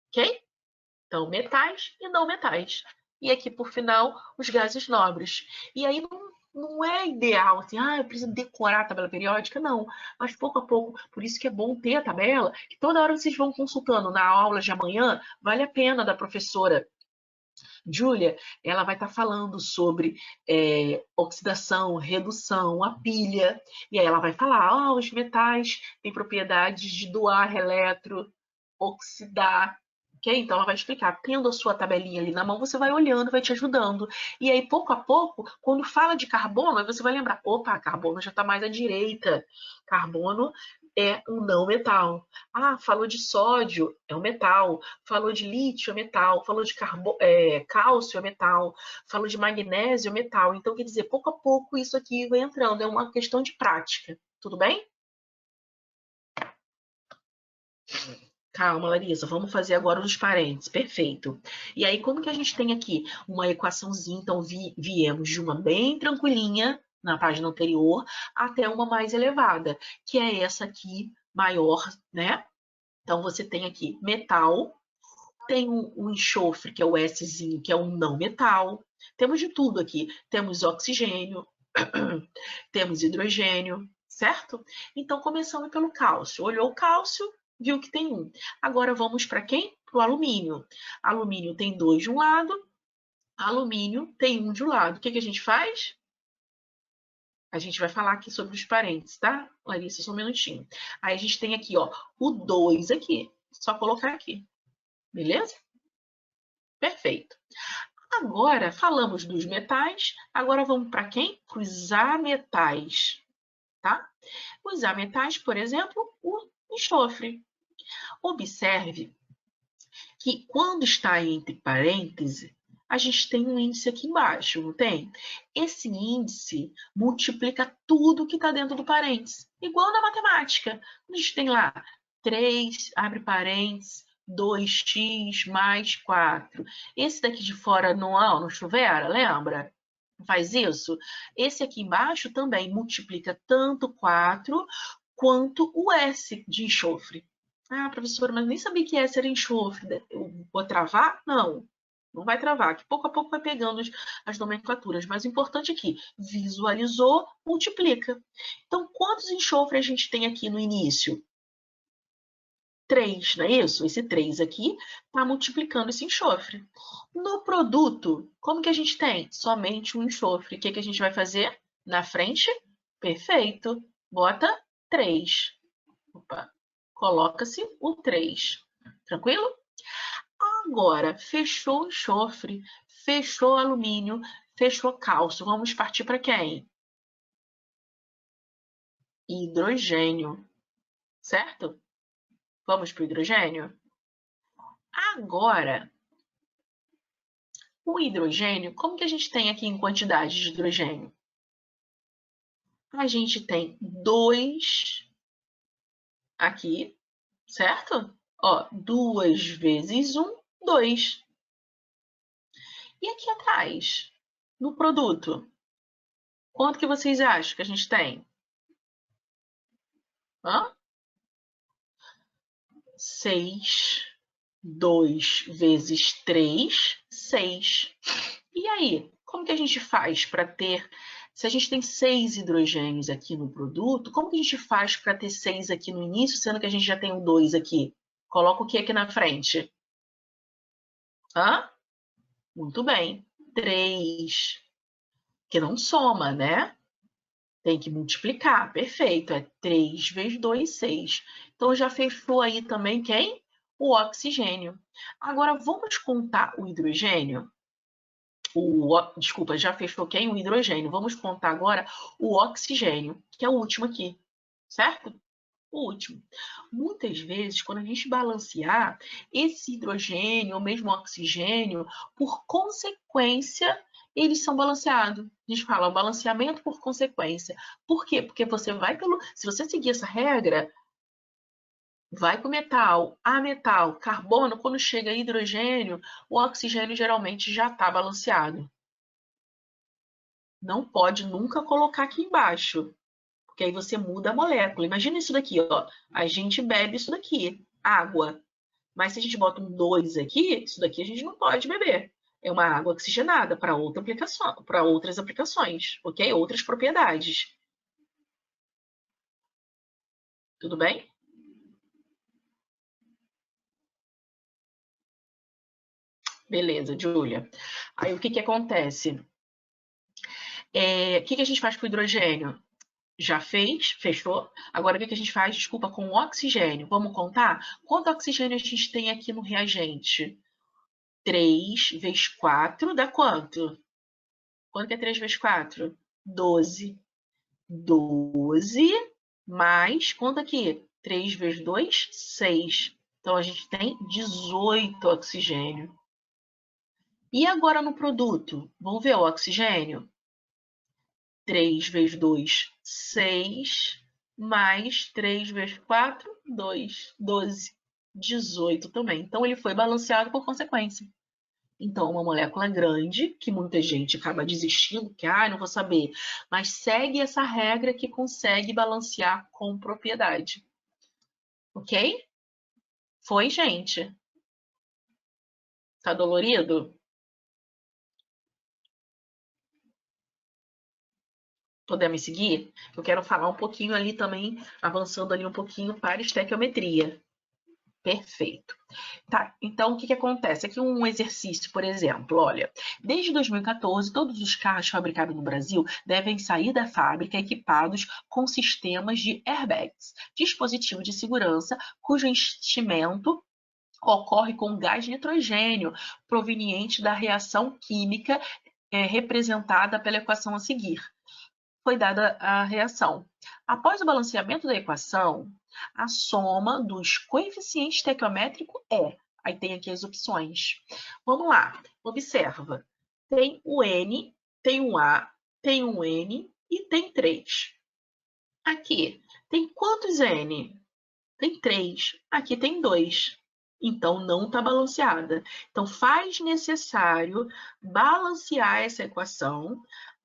ok? Então, metais e não metais. E aqui, por final, os gases nobres. E aí não é ideal assim, eu preciso decorar a tabela periódica, não. Mas pouco a pouco, por isso que é bom ter a tabela, que toda hora vocês vão consultando. Na aula de amanhã, vale a pena da professora Júlia, ela vai estar falando sobre oxidação, redução, a pilha. E aí ela vai falar, os metais têm propriedades de doar elétron, oxidar. Okay? Então, ela vai explicar. Tendo a sua tabelinha ali na mão, você vai olhando, vai te ajudando. E aí, pouco a pouco, quando fala de carbono, aí você vai lembrar, opa, carbono já está mais à direita. Carbono é um não metal. Falou de sódio, é um metal. Falou de lítio, é metal. Falou de cálcio, é metal. Falou de magnésio, é metal. Então, quer dizer, pouco a pouco isso aqui vai entrando. É uma questão de prática. Tudo bem? Calma, Larissa, vamos fazer agora os parênteses. Perfeito. E aí, como que a gente tem aqui uma equaçãozinha? Então, viemos de uma bem tranquilinha, na página anterior, até uma mais elevada, que é essa aqui, maior, né? Então, você tem aqui metal, tem um enxofre, que é o Szinho, que é um não metal. Temos de tudo aqui. Temos oxigênio, temos hidrogênio, certo? Então, começando pelo cálcio. Olhou o cálcio, viu que tem 1. Agora vamos para quem? Para o alumínio. Alumínio tem 2 de um lado, alumínio tem 1 de um lado. O que a gente faz? A gente vai falar aqui sobre os parênteses, tá? Larissa, só um minutinho. Aí a gente tem aqui, ó, o 2 aqui. Só colocar aqui. Beleza? Perfeito. Agora, falamos dos metais. Agora vamos para quem? Para os ametais, tá? Os ametais, por exemplo, o enxofre. Observe que quando está entre parênteses, a gente tem um índice aqui embaixo, não tem? Esse índice multiplica tudo que está dentro do parênteses, igual na matemática. A gente tem lá 3, abre parênteses, 2x mais 4. Esse daqui de fora não chover, lembra? Faz isso. Esse aqui embaixo também multiplica tanto 4 quanto o S de enxofre. Ah, professora, mas nem sabia que S era enxofre. Eu vou travar? Não, não vai travar, que pouco a pouco vai pegando as nomenclaturas. Mas o importante é que visualizou, multiplica. Então, quantos enxofres a gente tem aqui no início? 3, não é isso? Esse 3 aqui está multiplicando esse enxofre. No produto, como que a gente tem? Somente um enxofre. O que, que a gente vai fazer? Na frente? Perfeito. Bota 3. Opa. Coloca-se o 3. Tranquilo? Agora, fechou o enxofre, fechou o alumínio, fechou cálcio. Vamos partir para quem? Hidrogênio. Certo? Vamos para o hidrogênio? Agora, o hidrogênio, como que a gente tem aqui em quantidade de hidrogênio? A gente tem 2 aqui, certo? Ó, 2 vezes 1, 2. E aqui atrás, no produto, quanto que vocês acham que a gente tem? 6. 2 vezes 3, 6. E aí, como que a gente faz para ter... Se a gente tem 6 hidrogênios aqui no produto, como que a gente faz para ter 6 aqui no início, sendo que a gente já tem o 2 aqui? Coloca o que aqui na frente? Muito bem. 3. Que não soma, né? Tem que multiplicar. Perfeito. É 3 vezes 2, 6. Então, já fechou aí também quem? O oxigênio. Agora, vamos contar o hidrogênio? Desculpa, já fechou quem? O hidrogênio. Vamos contar agora o oxigênio, que é o último aqui, certo? O último. Muitas vezes, quando a gente balancear esse hidrogênio ou mesmo oxigênio, por consequência, eles são balanceados. A gente fala balanceamento por consequência. Por quê? Porque você vai pelo... Se você seguir essa regra, vai para o metal, a metal, carbono, quando chega hidrogênio, o oxigênio geralmente já está balanceado. Não pode nunca colocar aqui embaixo, porque aí você muda a molécula. Imagina isso daqui, ó. A gente bebe isso daqui, água. Mas se a gente bota um 2 aqui, isso daqui a gente não pode beber. É uma água oxigenada para outra aplicação, para outras aplicações, ok? Outras propriedades. Tudo bem? Beleza, Júlia. Aí o que acontece? O que a gente faz com o hidrogênio? Já fez, fechou. Agora, o que a gente faz? Desculpa, com o oxigênio. Vamos contar? Quanto oxigênio a gente tem aqui no reagente? 3 vezes 4 dá quanto? Quanto que é 3 vezes 4? 12. 12 mais, quanto aqui? 3 vezes 2, 6. Então, a gente tem 18 oxigênio. E agora no produto? Vamos ver o oxigênio? 3 vezes 2, 6, mais 3 vezes 4, 2, 12, 18 também. Então, ele foi balanceado por consequência. Então, uma molécula grande, que muita gente acaba desistindo, que não vou saber, mas segue essa regra que consegue balancear com propriedade. Ok? Foi, gente? Tá dolorido? Podemos seguir? Eu quero falar um pouquinho ali também, avançando ali um pouquinho para estequiometria. Perfeito. Tá, então o que acontece? Aqui um exercício, por exemplo, olha, desde 2014, todos os carros fabricados no Brasil devem sair da fábrica equipados com sistemas de airbags, dispositivo de segurança cujo enchimento ocorre com gás nitrogênio proveniente da reação química representada pela equação a seguir. Foi dada a reação. Após o balanceamento da equação, a soma dos coeficientes estequiométricos é. Aí tem aqui as opções. Vamos lá, observa. Tem o N, tem um A, tem um N e tem 3. Aqui, tem quantos N? tem 3, aqui tem 2. Então, não está balanceada. Então, faz necessário balancear essa equação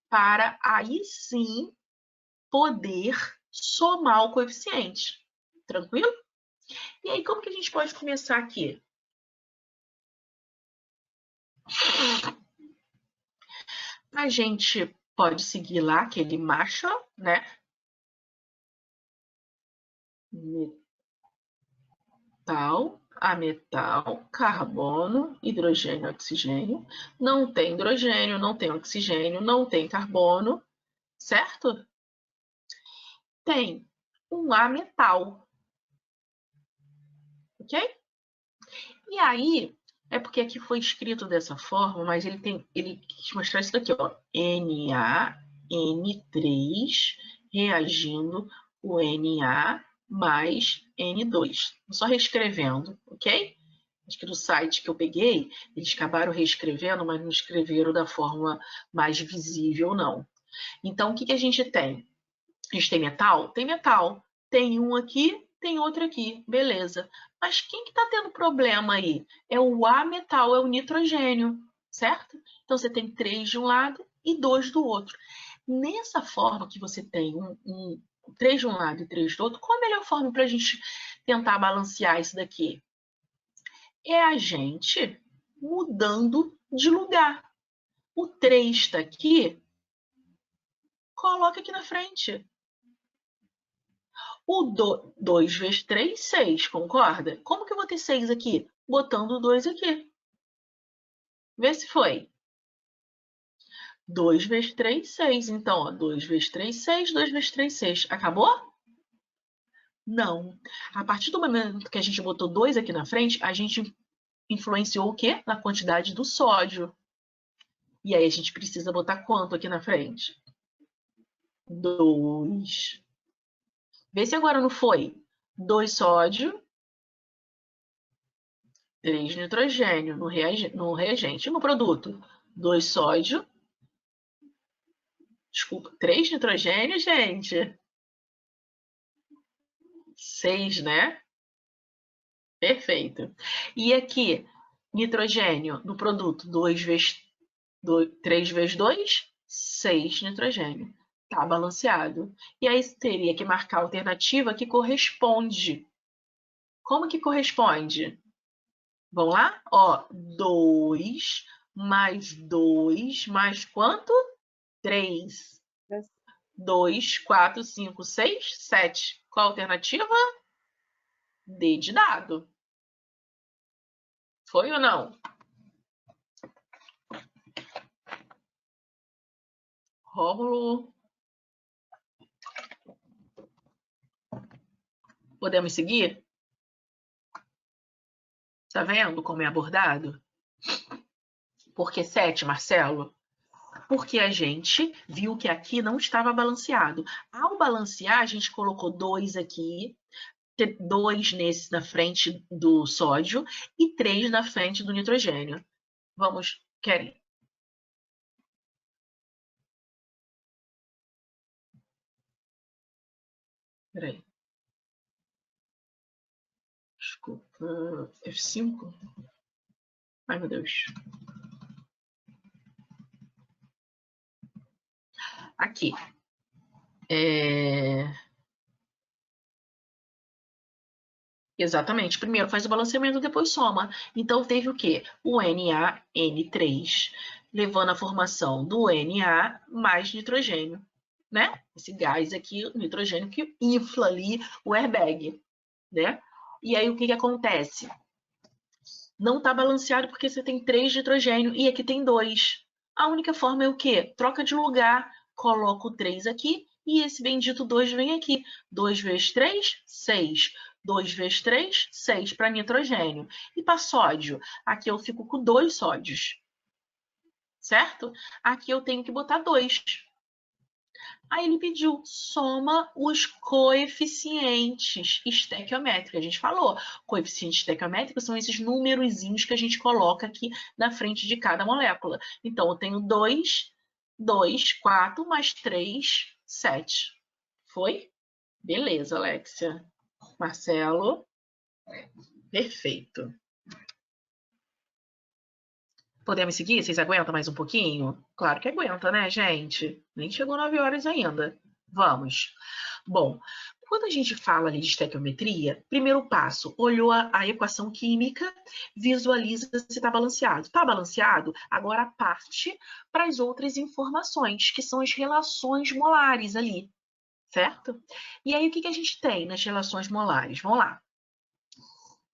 para aí sim poder somar o coeficiente. Tranquilo? E aí, como que a gente pode começar aqui? A gente pode seguir lá aquele Marshall, né? Metal, ametal, carbono, hidrogênio, oxigênio. Não tem hidrogênio, não tem oxigênio, não tem carbono, certo? Tem um ametal, ok? E aí, é porque aqui foi escrito dessa forma, mas ele quis mostrar isso daqui, ó. NaN3 reagindo o Na mais N2. Só reescrevendo, ok? Acho que do site que eu peguei, eles acabaram reescrevendo, mas não escreveram da forma mais visível, não. Então, o que a gente tem? A gente tem metal? Tem metal. Tem um aqui, tem outro aqui. Beleza. Mas quem que está tendo problema aí? É o ametal, é o nitrogênio, certo? Então, você tem 3 de um lado e 2 do outro. Nessa forma que você tem 3 de um lado e 3 do outro, qual a melhor forma para a gente tentar balancear isso daqui? É a gente mudando de lugar. O 3 está aqui, coloca aqui na frente. O 2 vezes 3, 6, concorda? Como que eu vou ter 6 aqui? Botando o 2 aqui. Vê se foi. 2 vezes 3, 6. Então, ó, 2 vezes 3, 6. 2 vezes 3, 6. Acabou? Não. A partir do momento que a gente botou 2 aqui na frente, a gente influenciou o quê? Na quantidade do sódio. E aí a gente precisa botar quanto aqui na frente? 2. Vê se agora não foi. 2 sódio, 3 nitrogênio no reagente. No produto, 2 sódio. Desculpa, 3 nitrogênio, gente. 6, né? Perfeito. E aqui, nitrogênio no produto, 3 vezes 2, 6 nitrogênio. Tá balanceado. E aí teria que marcar a alternativa que corresponde. Como que corresponde? Vamos lá? Ó, 2 mais 2 mais quanto? 3. 2, 4, 5, 6, 7. Qual a alternativa? D de dado. Foi ou não? Rômulo. Podemos seguir? Tá vendo como é abordado? Por que 7, Marcelo? Porque a gente viu que aqui não estava balanceado. Ao balancear, a gente colocou 2 aqui, 2 nesse na frente do sódio e 3 na frente do nitrogênio. Vamos, querem? Peraí. Desculpa. F5? Ai, meu Deus. Aqui. Exatamente. Primeiro faz o balanceamento, depois soma. Então, teve o quê? O NaN3, levando a formação do Na mais nitrogênio, né? Esse gás aqui, o nitrogênio, que infla ali o airbag, né? E aí, o que acontece? Não está balanceado porque você tem 3 de nitrogênio e aqui tem 2. A única forma é o quê? Troca de lugar, coloca o 3 aqui e esse bendito 2 vem aqui. 2 vezes 3, 6. 2 vezes 3, 6 para nitrogênio. E para sódio? Aqui eu fico com 2 sódios. Certo? Aqui eu tenho que botar 2. Aí ele pediu, soma os coeficientes estequiométricos. A gente falou, coeficientes estequiométricos são esses numerozinhos que a gente coloca aqui na frente de cada molécula. Então, eu tenho 2, 2, 4, mais 3, 7. Foi? Beleza, Alexia. Marcelo. Perfeito. Podemos seguir? Vocês aguentam mais um pouquinho? Claro que aguenta, né, gente? Nem chegou 9 horas ainda. Vamos. Bom, quando a gente fala ali de estequiometria, primeiro passo, olhou a equação química, visualiza se está balanceado. Está balanceado? Agora parte para as outras informações, que são as relações molares ali, certo? E aí, o que a gente tem nas relações molares? Vamos lá.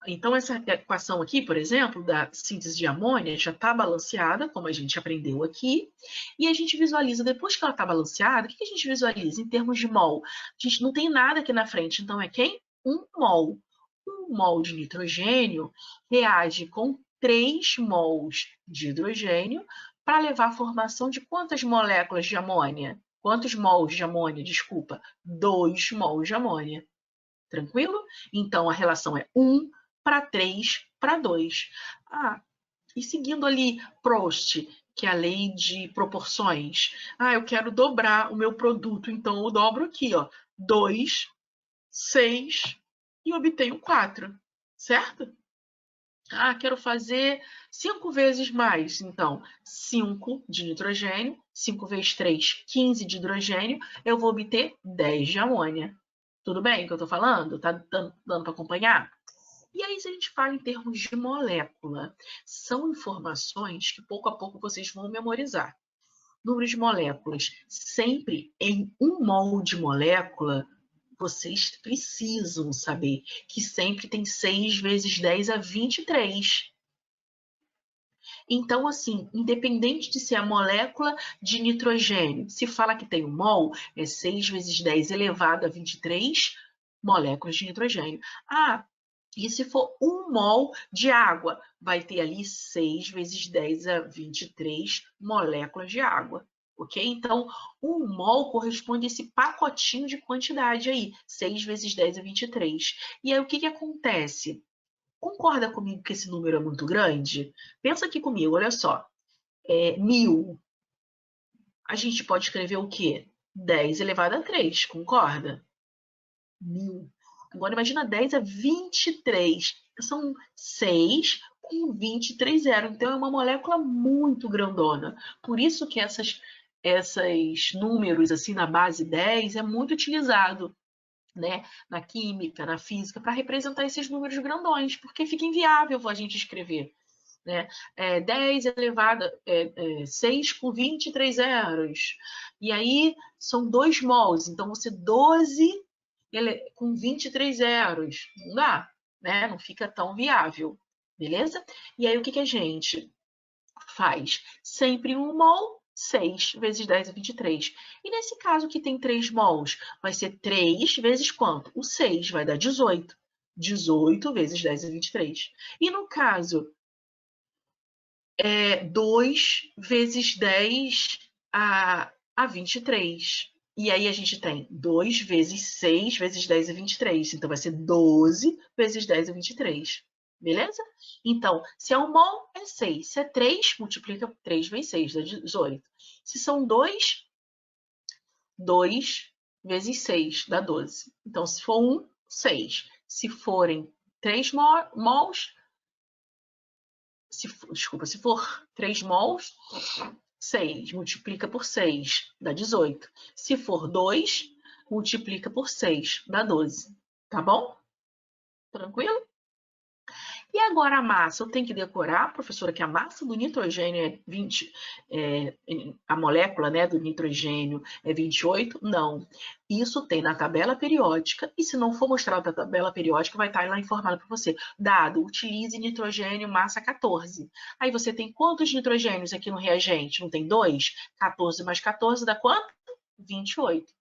Então, essa equação aqui, por exemplo, da síntese de amônia, já está balanceada, como a gente aprendeu aqui, e a gente visualiza, depois que ela está balanceada, o que a gente visualiza em termos de mol? A gente não tem nada aqui na frente, então é quem? 1 mol. 1 mol de nitrogênio reage com 3 mols de hidrogênio para levar à formação de quantas moléculas de amônia? Quantos mols de amônia, desculpa? 2 mols de amônia. Tranquilo? Então, a relação é 1 para 3 para 2. E seguindo ali Proust, que é a lei de proporções. Eu quero dobrar o meu produto, então eu dobro aqui, ó, 2, 6 e obtenho 4, certo? Quero fazer 5 vezes mais, então 5 de nitrogênio, 5 vezes 3, 15 de hidrogênio, eu vou obter 10 de amônia. Tudo bem o que eu estou falando? Tá dando para acompanhar? E aí, se a gente fala em termos de molécula, são informações que pouco a pouco vocês vão memorizar. Número de moléculas. Sempre em 1 mol de molécula, vocês precisam saber que sempre tem 6 vezes 10 a 23. Então, assim, independente de ser a molécula de nitrogênio, se fala que tem 1 mol, é 6 vezes 10 elevado a 23 moléculas de nitrogênio. E se for 1 mol de água, vai ter ali 6 vezes 10 a 23 moléculas de água, ok? Então, 1 mol corresponde a esse pacotinho de quantidade aí, 6 vezes 10 a 23. E aí, o que acontece? Concorda comigo que esse número é muito grande? Pensa aqui comigo, olha só. 1000. A gente pode escrever o quê? 10 elevado a 3, concorda? 1000. Agora, imagina 10 a 23. São 6 com 23 zero. Então, é uma molécula muito grandona. Por isso que esses números assim na base 10 é muito utilizado, né, na química, na física, para representar esses números grandões, porque fica inviável a gente escrever. Né? 10 elevado a 6 com 23 zeros. E aí, são 2 mols. Então, você 12 com 23 zeros. Não dá, né? Não fica tão viável, beleza? E aí, o que a gente faz? Sempre 1 mol, 6 vezes 10 a 23. E nesse caso que tem 3 mols, vai ser 3 vezes quanto? O 6 vai dar 18. 18 vezes 10 a 23. E no caso 2 vezes 10 a 23. E aí a gente tem 2 vezes 6 vezes 10 a 23. Então, vai ser 12 vezes 10 a 23. Beleza? Então, se é 1 mol, é 6. Se é 3, multiplica 3 vezes 6, dá 18. Se são 2, 2 vezes 6, dá 12. Então, se for 1, 6. Se forem 3 mols, se for 3 mols, 6, multiplica por 6, dá 18. Se for 2, multiplica por 6, dá 12. Tá bom? Tranquilo? E agora a massa, eu tenho que decorar, professora, que a massa do nitrogênio é 20, a molécula, né, do nitrogênio é 28? Não. Isso tem na tabela periódica, e se não for mostrado na tabela periódica, vai estar lá informado para você. Dado, utilize nitrogênio massa 14. Aí você tem quantos nitrogênios aqui no reagente? Não tem 2? 14 mais 14 dá quanto? 28.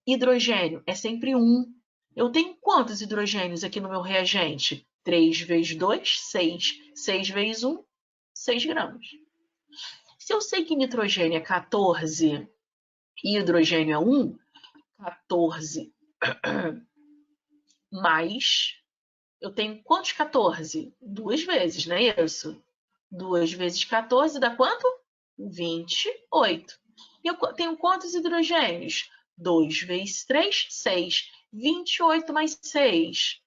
Hidrogênio é sempre 1. Eu tenho quantos hidrogênios aqui no meu reagente? 3 vezes 2, 6. 6 vezes 1, 6 gramas. Se eu sei que nitrogênio é 14 e hidrogênio é 1, 14 mais... Eu tenho quantos 14? 2 vezes, não é isso? 2 vezes 14 dá quanto? 28. E eu tenho quantos hidrogênios? 2 vezes 3, 6. 28 mais 6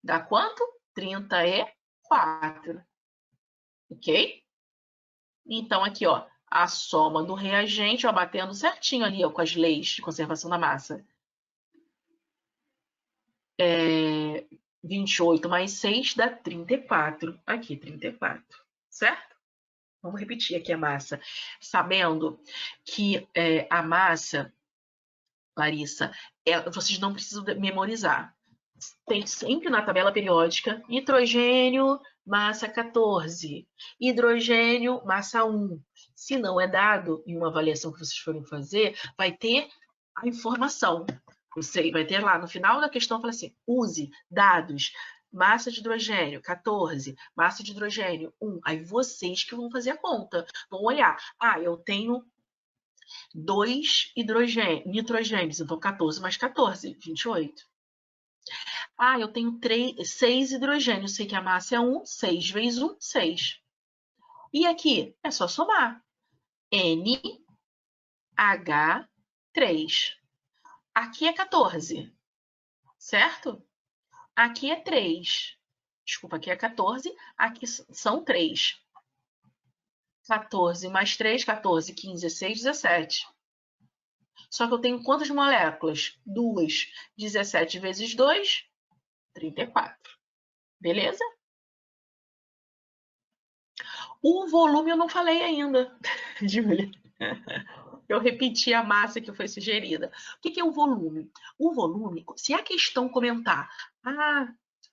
dá quanto? 34. Ok? Então, aqui, ó, a soma do reagente, ó, batendo certinho ali, ó, com as leis de conservação da massa. 28 mais 6 dá 34. Aqui, 34. Certo? Vamos repetir aqui a massa. Sabendo que a massa, Larissa, vocês não precisam memorizar. Tem sempre na tabela periódica nitrogênio, massa 14, hidrogênio, massa 1. Se não é dado em uma avaliação que vocês forem fazer, vai ter a informação. Você vai ter lá no final da questão, fala assim, use dados, massa de hidrogênio 14, massa de hidrogênio 1. Aí vocês que vão fazer a conta, vão olhar. Ah, eu tenho 2 nitrogênios, então 14 mais 14, 28. Ah, eu tenho 6 hidrogênios, sei que a massa é 1, 6 vezes 1, 6. E aqui é só somar. NH3. Aqui é 14, certo? Aqui é 3. Desculpa, aqui é 14, aqui são 3. 14 mais 3, 14, 15, 16, 17. Só que eu tenho quantas moléculas? 2. 17 vezes 2, 34. Beleza? O volume eu não falei ainda, Júlia. Eu repeti a massa que foi sugerida. O que é o volume? O volume, se a questão comentar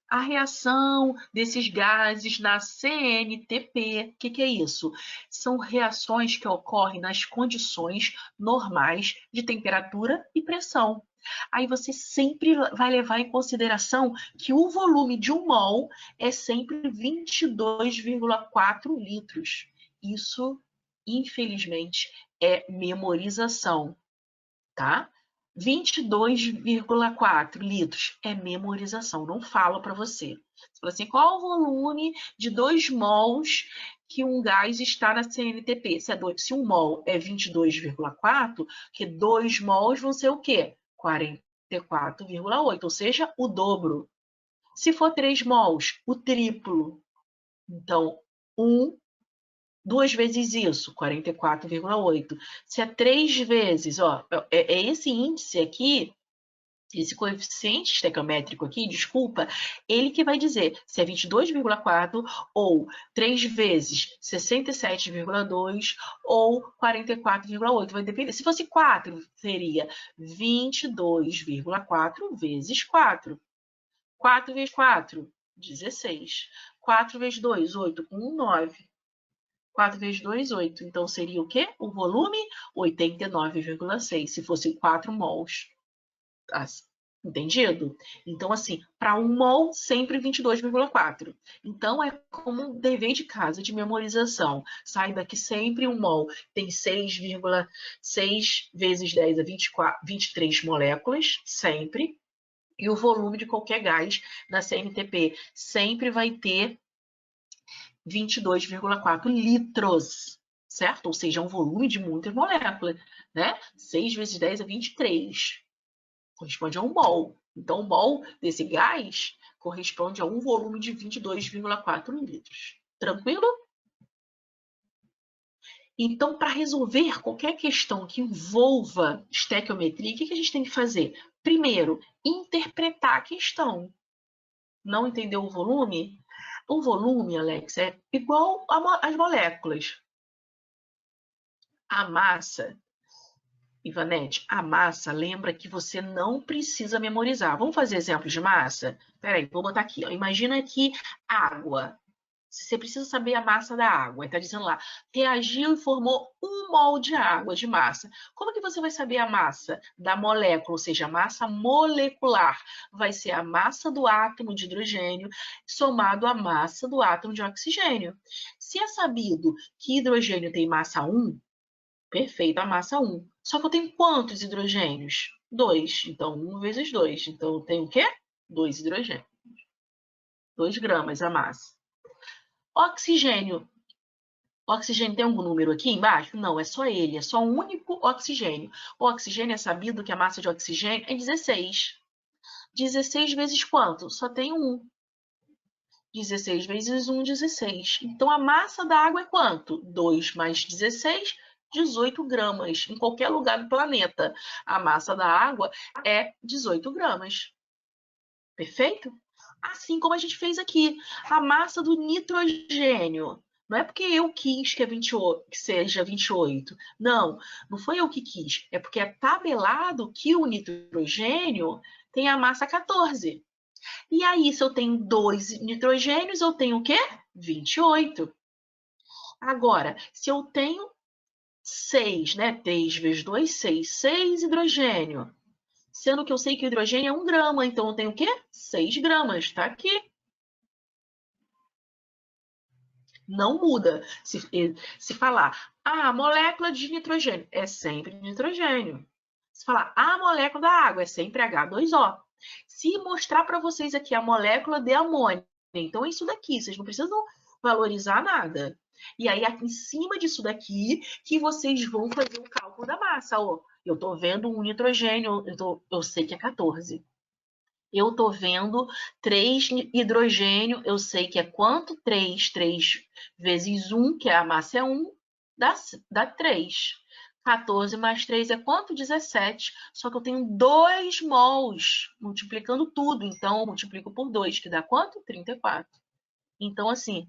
a reação desses gases na CNTP, o que é isso? São reações que ocorrem nas condições normais de temperatura e pressão. Aí você sempre vai levar em consideração que o volume de um mol é sempre 22,4 litros. Isso, infelizmente, é memorização, tá? 22,4 litros é memorização, não falo para você. Você fala assim, qual o volume de 2 mols que um gás está na CNTP? Se um mol é 22,4, que 2 mols vão ser o quê? 44,8, ou seja, o dobro. Se for 3 mols, o triplo. Então, 2 vezes isso, 44,8. Se é 3 vezes, ó, é esse índice aqui, esse coeficiente estequiométrico aqui, desculpa, ele que vai dizer se é 22,4 ou 3 vezes 67,2 ou 44,8. Vai depender. Se fosse 4, seria 22,4 vezes 4. 4 vezes 4, 16. 4 vezes 2, 8, com 1, 9. 4 vezes 2, 8. Então, seria o quê? O volume, 89,6, se fosse 4 mols. Entendido? Então, assim, para 1 mol, sempre 22,4. Então, é como um dever de casa de memorização. Saiba que sempre 1 mol tem 6,6 vezes 10 a 23 moléculas, sempre. E o volume de qualquer gás da CNTP sempre vai ter 22,4 litros, certo? Ou seja, é um volume de muitas moléculas, né? 6 vezes 10 é 23. Corresponde a 1 mol. Então, o mol desse gás corresponde a um volume de 22,4 litros. Tranquilo? Então, para resolver qualquer questão que envolva estequiometria, o que a gente tem que fazer? Primeiro, interpretar a questão. Não entendeu o volume? O volume, Alex, é igual às moléculas. A massa, Ivanete, a massa, lembra que você não precisa memorizar. Vamos fazer exemplos de massa? Peraí, vou botar aqui. Ó. Imagina aqui água. Você precisa saber a massa da água. Está dizendo lá, reagiu e formou 1 mol de água, de massa. Como que você vai saber a massa da molécula, ou seja, a massa molecular? Vai ser a massa do átomo de hidrogênio somado à massa do átomo de oxigênio. Se é sabido que hidrogênio tem massa 1, perfeito, a massa 1. Só que eu tenho quantos hidrogênios? 2. Então, 1 vezes 2. Então, eu tenho o quê? 2 hidrogênios. 2 gramas a massa. Oxigênio. O oxigênio tem algum número aqui embaixo? Não, é só ele, é só um único oxigênio. O oxigênio é sabido que a massa de oxigênio é 16. 16 vezes quanto? Só tem 1. 16 vezes 1, 16. Então, a massa da água é quanto? 2 mais 16, 18 gramas. Em qualquer lugar do planeta, a massa da água é 18 gramas. Perfeito? Assim como a gente fez aqui. A massa do nitrogênio. Não é porque eu quis que seja 28. Não, não foi eu que quis. É porque é tabelado que o nitrogênio tem a massa 14. E aí, se eu tenho 2 nitrogênios, eu tenho o quê? 28. Agora, se eu tenho 6, né? 3 vezes 2, 6. 6 hidrogênio. Sendo que eu sei que o hidrogênio é 1 grama, então eu tenho o quê? 6 gramas, tá aqui. Não muda. Se falar, a molécula de nitrogênio, é sempre nitrogênio. Se falar, a molécula da água, é sempre H2O. Se mostrar para vocês aqui a molécula de amônia, então é isso daqui, vocês não precisam valorizar nada. E aí, aqui em cima disso daqui, que vocês vão fazer o cálculo da massa. Ó, eu estou vendo um nitrogênio, eu sei que é 14. Eu estou vendo 3 hidrogênio, eu sei que é quanto? 3 vezes 1, que a massa é 1, dá 3. 14 mais 3 é quanto? 17. Só que eu tenho 2 mols, multiplicando tudo. Então, eu multiplico por 2, que dá quanto? 34. Então, assim,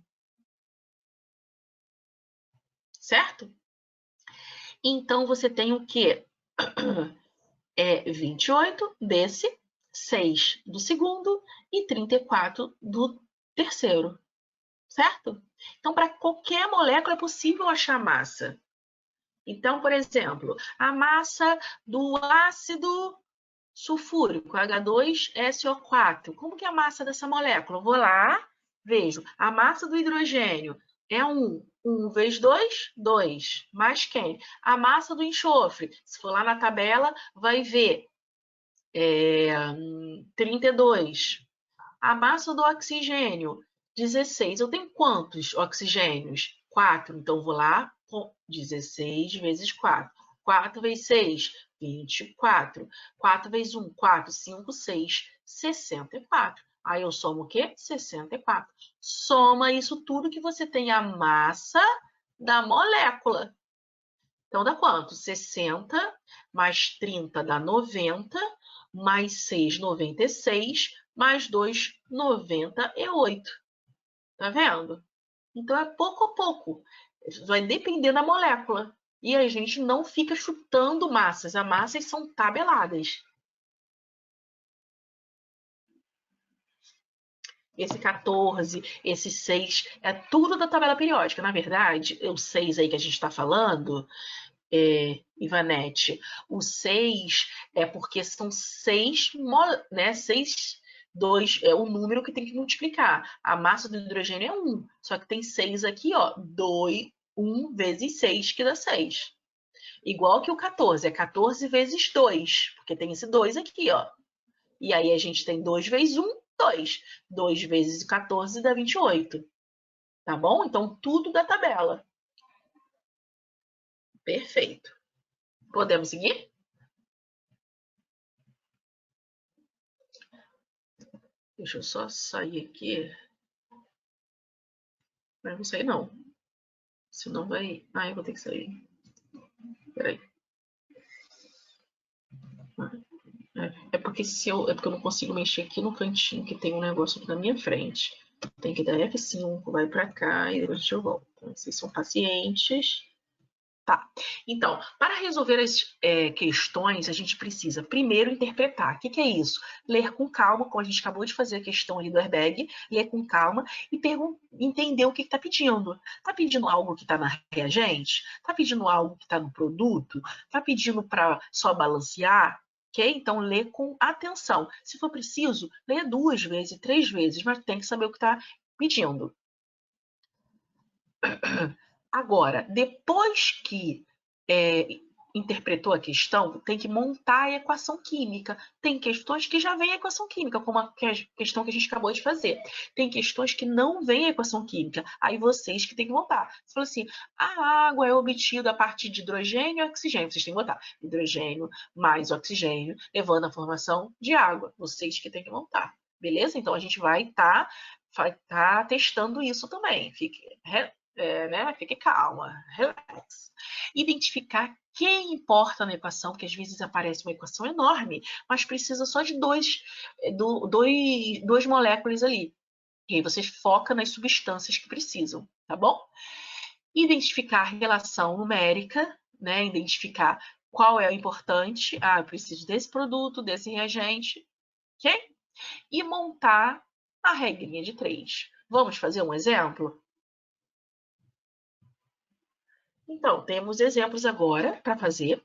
certo? Então, você tem o quê? É 28 desse, 6 do segundo e 34 do terceiro, certo? Então, para qualquer molécula é possível achar massa. Então, por exemplo, a massa do ácido sulfúrico, H2SO4. Como que é a massa dessa molécula? Eu vou lá, vejo. A massa do hidrogênio é 1. 1 vezes 2, 2. Mais quem? A massa do enxofre. Se for lá na tabela, vai ver 32. A massa do oxigênio, 16. Eu tenho quantos oxigênios? 4. Então, vou lá com 16 vezes 4. 4 vezes 6, 24. 4 vezes 1, 4, 5, 6, 64. Aí eu somo o quê? 64. Soma isso tudo que você tem a massa da molécula. Então, dá quanto? 60 mais 30 dá 90, mais 6, 96, mais 2, 98. Tá vendo? Então, é pouco a pouco. Vai depender da molécula. E a gente não fica chutando massas. As massas são tabeladas. Esse 14, esse 6, é tudo da tabela periódica. Na verdade, o 6 aí que a gente está falando, Ivanete, o 6 é porque são 6, né? 6, 2 é o número que tem que multiplicar. A massa do hidrogênio é 1, só que tem 6 aqui, ó. 2, 1 vezes 6, que dá 6. Igual que o 14, é 14 vezes 2, porque tem esse 2 aqui, ó. E aí a gente tem 2 vezes 1, 2. 2 vezes 14 dá 28. Tá bom? Então, tudo da tabela. Perfeito. Podemos seguir? Deixa eu só sair aqui. Não vou sair, não. Senão vai... Ah, eu vou ter que sair. Peraí. É porque eu não consigo mexer aqui no cantinho que tem um negócio aqui na minha frente. Tem que dar F5, vai pra cá e depois eu volto. Então, vocês são pacientes. Tá. Então, para resolver as questões, a gente precisa primeiro interpretar. O que é isso? Ler com calma, como a gente acabou de fazer a questão ali do airbag, ler com calma e entender o que está pedindo. Está pedindo algo que está na reagente? Está pedindo algo que está no produto? Está pedindo para só balancear? Ok? Então, lê com atenção. Se for preciso, lê 2 vezes, 3 vezes, mas tem que saber o que está pedindo. Agora, depois que interpretou a questão, tem que montar a equação química. Tem questões que já vem a equação química, como a questão que a gente acabou de fazer. Tem questões que não vem a equação química. Aí vocês que tem que montar. Você fala assim, a água é obtida a partir de hidrogênio e oxigênio. Vocês têm que botar hidrogênio mais oxigênio, levando à formação de água. Vocês que tem que montar. Beleza? Então, a gente vai estar testando isso também. Fique calma, relax. Identificar quem importa na equação, porque às vezes aparece uma equação enorme, mas precisa só de duas moléculas ali. E aí você foca nas substâncias que precisam, tá bom? Identificar a relação numérica, né? Identificar qual é o importante. Ah, eu preciso desse produto, desse reagente, ok? E montar a regrinha de 3. Vamos fazer um exemplo? Então, temos exemplos agora para fazer.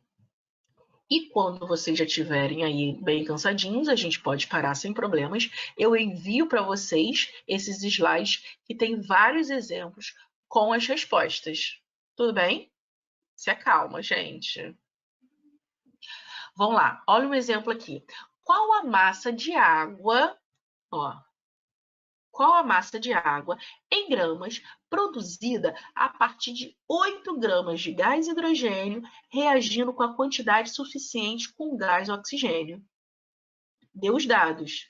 E quando vocês já estiverem aí bem cansadinhos, a gente pode parar sem problemas. Eu envio para vocês esses slides que tem vários exemplos com as respostas. Tudo bem? Se acalma, gente. Vamos lá, olha um exemplo aqui. Qual a massa de água, qual a massa de água em gramas produzida a partir de 8 gramas de gás hidrogênio reagindo com a quantidade suficiente com gás oxigênio? Dê os dados.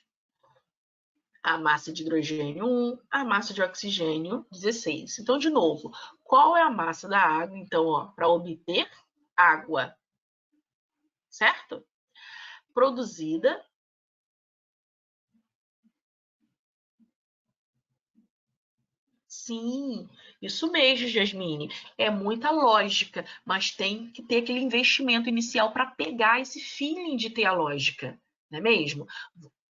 A massa de hidrogênio 1, a massa de oxigênio 16. Então, de novo, qual é a massa da água? Então, para obter água, certo? Produzida. Sim, isso mesmo, Jasmine. É muita lógica, mas tem que ter aquele investimento inicial para pegar esse feeling de ter a lógica, não é mesmo?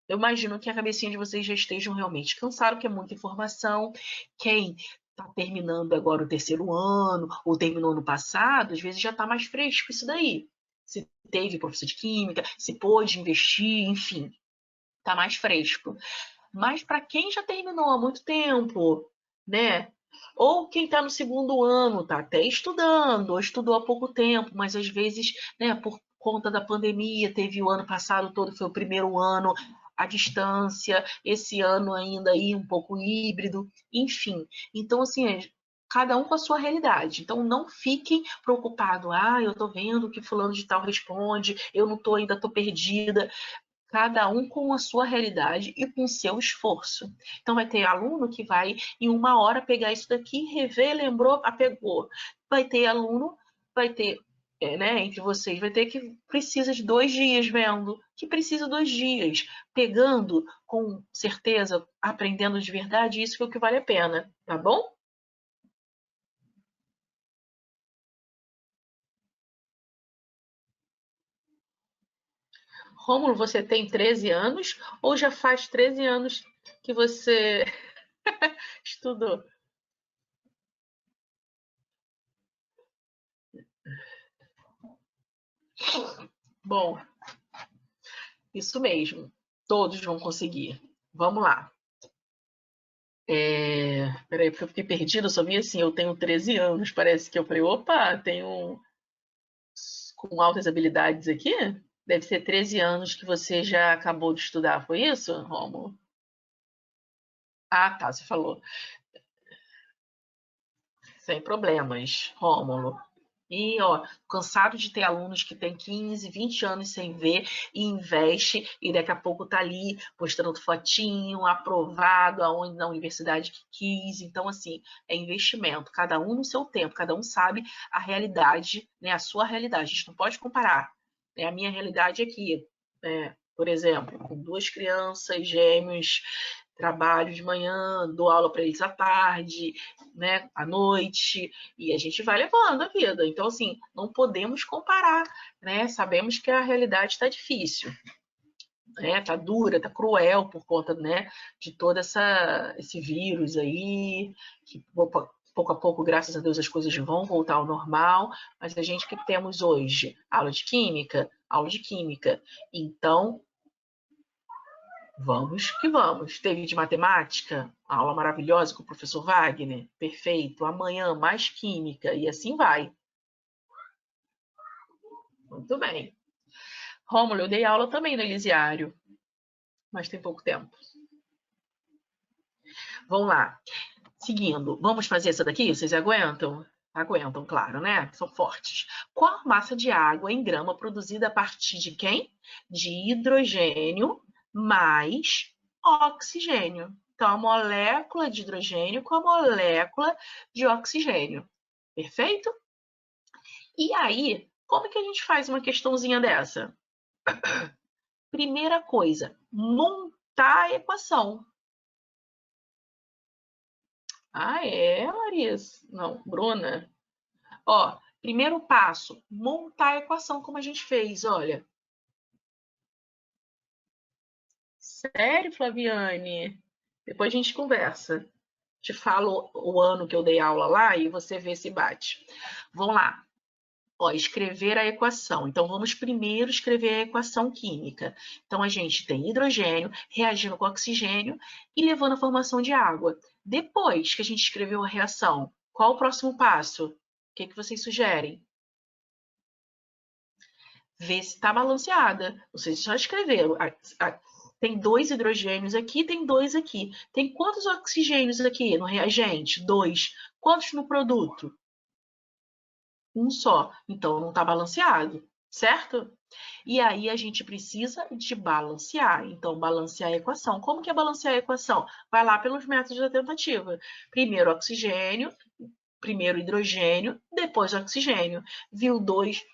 Eu imagino que a cabecinha de vocês já estejam realmente cansados, porque é muita informação. Quem está terminando agora o terceiro ano, ou terminou ano passado, às vezes já está mais fresco isso daí. Se teve professor de química, se pôde investir, enfim, está mais fresco. Mas para quem já terminou há muito tempo, né? Ou quem está no segundo ano, está até estudando, ou estudou há pouco tempo, mas às vezes, né, por conta da pandemia, teve o ano passado todo, foi o primeiro ano à distância, esse ano ainda aí um pouco híbrido, enfim. Então, assim, cada um com a sua realidade. Então, não fiquem preocupados. Ah, eu estou vendo que fulano de tal responde, eu não estou, ainda estou perdida. Cada um com a sua realidade e com o seu esforço. Então, vai ter aluno que vai, em 1 hora, pegar isso daqui, rever, lembrou, apegou. Vai ter aluno, vai ter, entre vocês, vai ter que precisa de 2 dias vendo, que precisa 2 dias, pegando com certeza, aprendendo de verdade, isso que é o que vale a pena, tá bom? Rômulo, você tem 13 anos ou já faz 13 anos que você estudou? Bom, isso mesmo. Todos vão conseguir. Vamos lá. Peraí, porque eu fiquei perdida, eu só vi assim, eu tenho 13 anos, parece que eu falei, opa, tenho com altas habilidades aqui? Deve ser 13 anos que você já acabou de estudar, foi isso, Rômulo? Ah, tá, você falou. Sem problemas, Rômulo. E, ó, cansado de ter alunos que têm 15, 20 anos sem ver e investe e daqui a pouco tá ali postando fotinho, aprovado aonde na universidade que quis. Então, assim, é investimento. Cada um no seu tempo, cada um sabe a realidade, né? A sua realidade. A gente não pode comparar. A minha realidade aqui, por exemplo, com 2 crianças, gêmeos, trabalho de manhã, dou aula para eles à tarde, né, à noite, e a gente vai levando a vida. Então, assim, não podemos comparar, né? Sabemos que a realidade está difícil, né? Tá dura, tá cruel por conta, né, de todo esse vírus aí, que pouco a pouco, graças a Deus, as coisas vão voltar ao normal, mas a gente que temos hoje aula de química. Então, vamos que vamos. Teve de matemática, aula maravilhosa com o professor Wagner, perfeito. Amanhã mais química e assim vai. Muito bem. Rômulo, eu dei aula também no Elisiário, mas tem pouco tempo. Vamos lá. Seguindo, vamos fazer essa daqui? Vocês aguentam? Aguentam, claro, né? São fortes. Qual a massa de água em grama produzida a partir de quem? De hidrogênio mais oxigênio. Então, a molécula de hidrogênio com a molécula de oxigênio. Perfeito? E aí, como que a gente faz uma questãozinha dessa? Primeira coisa, montar a equação. Ah, é, Larissa? Não, Bruna. Ó, primeiro passo, montar a equação como a gente fez, olha. Sério, Flaviane? Depois a gente conversa. Te falo o ano que eu dei aula lá e você vê se bate. Vamos lá. Ó, escrever a equação. Então, vamos primeiro escrever a equação química. Então, a gente tem hidrogênio reagindo com oxigênio e levando à formação de água. Depois que a gente escreveu a reação, qual o próximo passo? O que vocês sugerem? Ver se está balanceada. Vocês só escreveram. Tem 2 hidrogênios aqui, tem 2 aqui. Tem quantos oxigênios aqui no reagente? 2. Quantos no produto? 1 só. Então, não está balanceado, certo? E aí, a gente precisa de balancear. Então, balancear a equação. Como que é balancear a equação? Vai lá pelos métodos da tentativa. Primeiro oxigênio, primeiro hidrogênio, depois oxigênio. Viu 2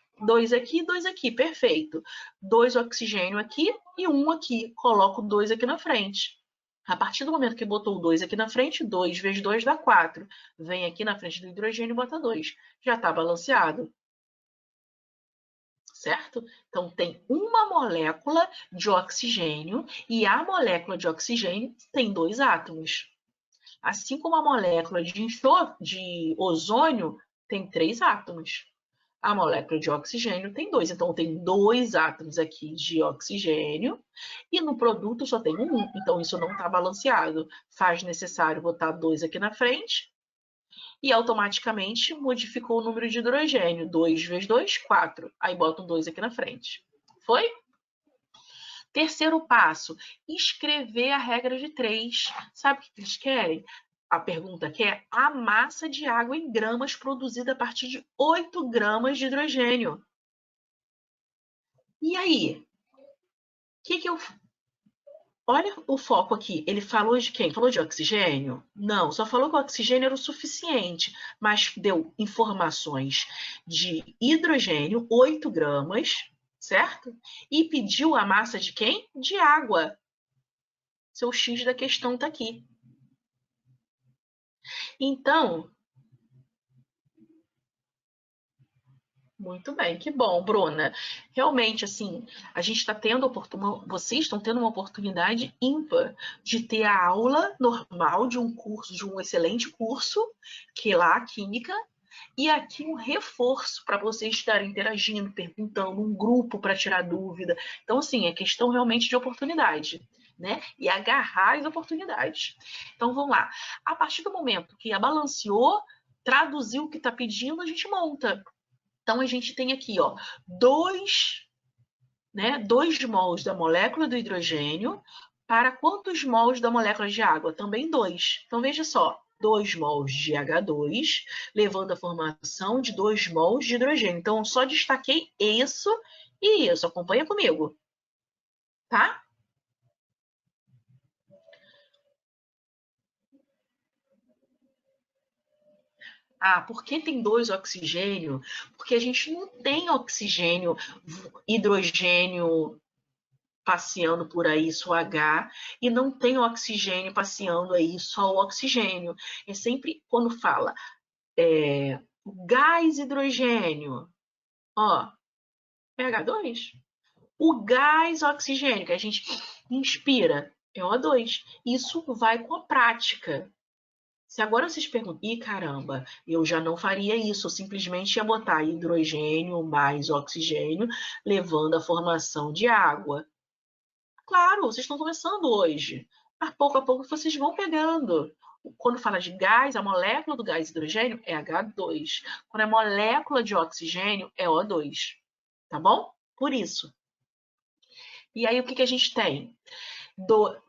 aqui, 2 aqui, perfeito. 2 oxigênio aqui e 1 aqui. Coloco 2 aqui na frente. A partir do momento que botou o 2 aqui na frente, 2 vezes 2 dá 4. Vem aqui na frente do hidrogênio e bota 2. Já está balanceado. Certo? Então, tem uma molécula de oxigênio e a molécula de oxigênio tem 2 átomos. Assim como a molécula de ozônio tem 3 átomos. A molécula de oxigênio tem 2. Então, tem 2 átomos aqui de oxigênio e no produto só tem 1. Então, isso não está balanceado. Faz necessário botar 2 aqui na frente e automaticamente modificou o número de hidrogênio. 2 vezes 2, 4. Aí bota um 2 aqui na frente. Foi? Terceiro passo, escrever a regra de 3. Sabe o que eles querem? A pergunta que é a massa de água em gramas produzida a partir de 8 gramas de hidrogênio. E aí? Olha o foco aqui. Ele falou de quem? Falou de oxigênio? Não, só falou que o oxigênio era o suficiente, mas deu informações de hidrogênio, 8 gramas, certo? E pediu a massa de quem? De água. Seu X da questão está aqui. Então, muito bem, que bom, Bruna. Realmente, assim, a gente está tendo vocês estão tendo uma oportunidade ímpar de ter a aula normal de um curso, de um excelente curso, que é lá a Química, e aqui um reforço para vocês estarem interagindo, perguntando, um grupo para tirar dúvida. Então, assim, é questão realmente de oportunidade, né? E agarrar as oportunidades. Então, vamos lá. A partir do momento que a balanceou, traduziu o que está pedindo, a gente monta. Então, a gente tem aqui, ó, 2 mols da molécula do hidrogênio para quantos mols da molécula de água? Também 2. Então, veja só, 2 mols de H2, levando a formação de 2 mols de hidrogênio. Então, eu só destaquei isso e isso. Acompanha comigo, tá? Ah, por que tem 2 oxigênio? Porque a gente não tem oxigênio, hidrogênio passeando por aí, só H, e não tem oxigênio passeando aí, só o oxigênio. É sempre quando fala gás hidrogênio, ó, é H2. O gás oxigênio que a gente inspira é O2. Isso vai com a prática. Se agora vocês perguntam, ih, caramba, eu já não faria isso, eu simplesmente ia botar hidrogênio mais oxigênio, levando à formação de água. Claro, vocês estão começando hoje. Mas pouco a pouco vocês vão pegando. Quando fala de gás, a molécula do gás hidrogênio é H2. Quando é molécula de oxigênio, é O2. tá bom? Por isso. E aí, o que a gente tem?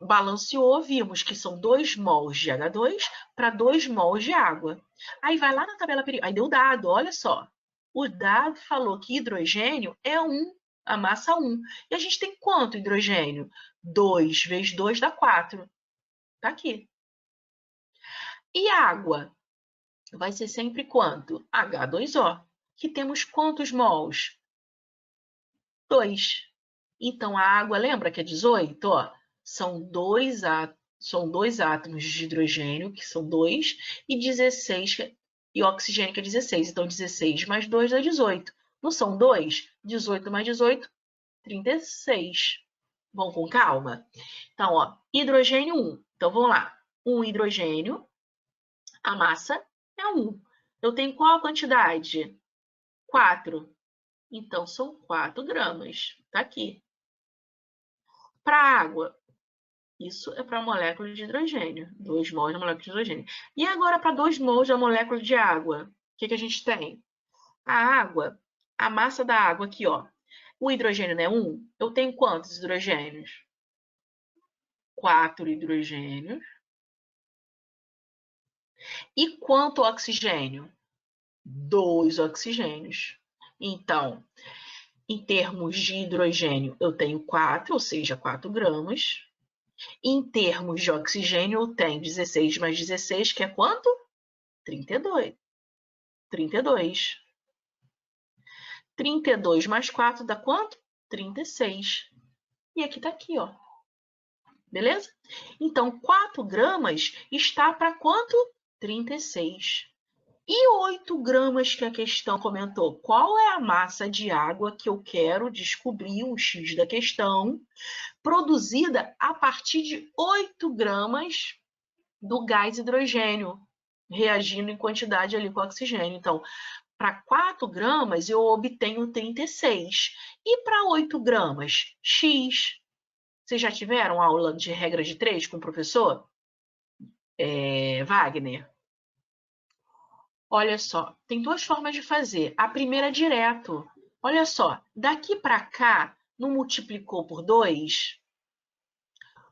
Balanceou, vimos que são 2 mols de H2 para 2 mols de água. Aí vai lá na tabela periódica, aí deu dado, olha só. O dado falou que hidrogênio é 1, a massa 1. E a gente tem quanto hidrogênio? 2 vezes 2 dá 4. Tá aqui. E água? Vai ser sempre quanto? H2O. Que temos quantos mols? 2. Então, a água, lembra que é 18? Ó, são dois átomos de hidrogênio, que são 2, e 16, e oxigênio, que é 16. Então, 16 mais 2 dá 18. Não são 2? 18 mais 18, 36. Vamos com calma? Então, ó, hidrogênio 1. Então, vamos lá. 1 hidrogênio, a massa é 1. Eu tenho qual quantidade? 4. Então, são 4 gramas. Tá aqui. Para a água, isso é para a molécula de hidrogênio. 2 mols da molécula de hidrogênio. E agora, para 2 mols da molécula de água, o que a gente tem? A água, a massa da água aqui, ó. O hidrogênio não é 1? Eu tenho quantos hidrogênios? 4 hidrogênios. E quanto oxigênio? 2 oxigênios. Então, em termos de hidrogênio, eu tenho 4, ou seja, 4 gramas. Em termos de oxigênio, eu tenho 16 mais 16, que é quanto? 32. 32. 32 mais 4 dá quanto? 36. E aqui tá aqui, ó. Beleza? Então, 4 gramas está para quanto? 36. E 8 gramas que a questão comentou? Qual é a massa de água que eu quero descobrir, o X da questão, produzida a partir de 8 gramas do gás hidrogênio, reagindo em quantidade ali com oxigênio. Então, para 4 gramas, eu obtenho 36. E para 8 gramas? X. Vocês já tiveram aula de regra de 3 com o professor? Wagner? Olha só, tem 2 formas de fazer. A primeira é direto. Olha só, daqui para cá, não multiplicou por 2?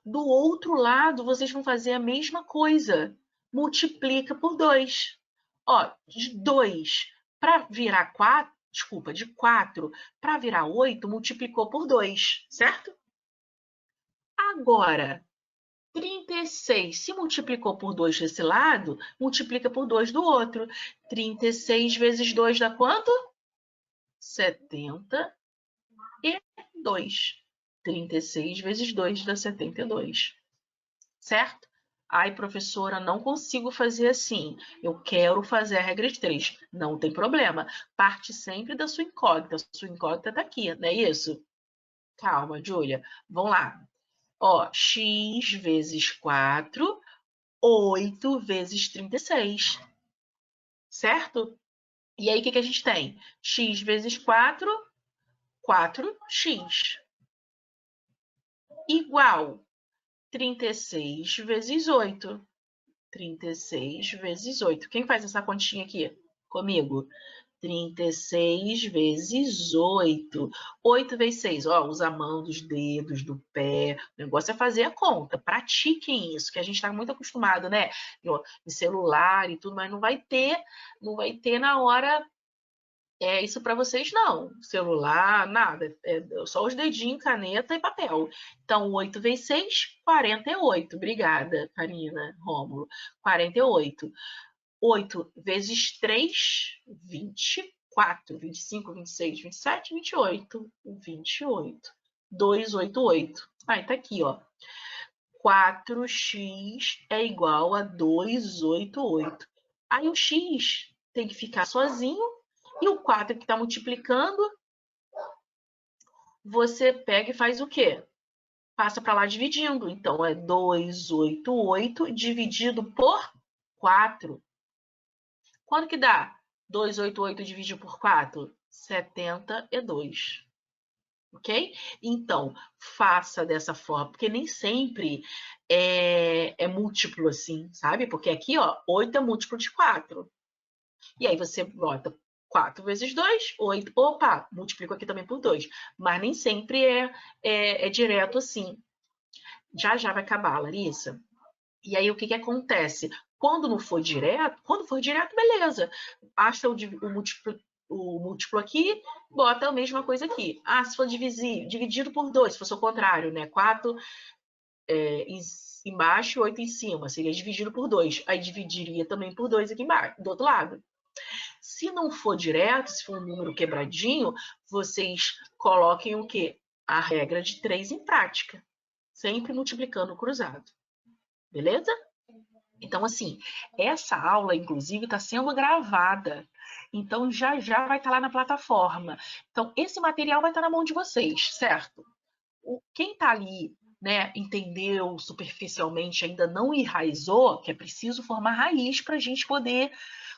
Do outro lado, vocês vão fazer a mesma coisa. Multiplica por 2. Ó, de 2 para virar 4, desculpa, de 4 para virar 8, multiplicou por 2, certo? Agora, 36, se multiplicou por 2 desse lado, multiplica por 2 do outro. 36 vezes 2 dá quanto? 72. 36 vezes 2 dá 72. Certo? Ai, professora, não consigo fazer assim. Eu quero fazer a regra de 3. Não tem problema. Parte sempre da sua incógnita. A sua incógnita está aqui, não é isso? Calma, Júlia. Vamos lá. Ó, x vezes 4, 8 vezes 36. Certo? E aí, o que a gente tem? X vezes 4, 4x. Igual 36 vezes 8. 36 vezes 8. Quem faz essa continha aqui comigo? 36 vezes 8. 8 vezes 6. Ó, usa a mão dos dedos, do pé. O negócio é fazer a conta. Pratiquem isso, que a gente está muito acostumado, né? Em celular e tudo, mas não vai ter na hora isso para vocês, não. Celular, nada. É só os dedinhos, caneta e papel. Então, 8 vezes 6, 48. Obrigada, Karina, Rômulo. 48. 8 vezes 3, 24. 25, 26, 27, 28. 28. 288. Aí, tá aqui, ó. 4x é igual a 288. Aí, o x tem que ficar sozinho. E o 4 que está multiplicando, você pega e faz o quê? Passa para lá dividindo. Então, é 288 dividido por 4. Quanto que dá? 288 dividido por 4? 72. Ok? Então, faça dessa forma, porque nem sempre é múltiplo assim, sabe? Porque aqui, ó, 8 é múltiplo de 4. E aí você bota 4 vezes 2, 8. Opa, multiplico aqui também por 2. Mas nem sempre é direto assim. Já vai acabar, Larissa. E aí, o que acontece? Quando não for direto, beleza. Acha o múltiplo aqui, bota a mesma coisa aqui. Ah, se for dividido por 2, se fosse o contrário, né? 4 embaixo e 8 em cima, seria dividido por 2. Aí dividiria também por 2 aqui embaixo, do outro lado. Se não for direto, se for um número quebradinho, vocês coloquem o quê? A regra de 3 em prática. Sempre multiplicando o cruzado. Beleza? Então, assim, essa aula, inclusive, está sendo gravada. Então, já vai estar lá na plataforma. Então, esse material vai estar na mão de vocês, certo? Quem está ali, né, entendeu superficialmente, ainda não enraizou, que é preciso formar raiz para a gente poder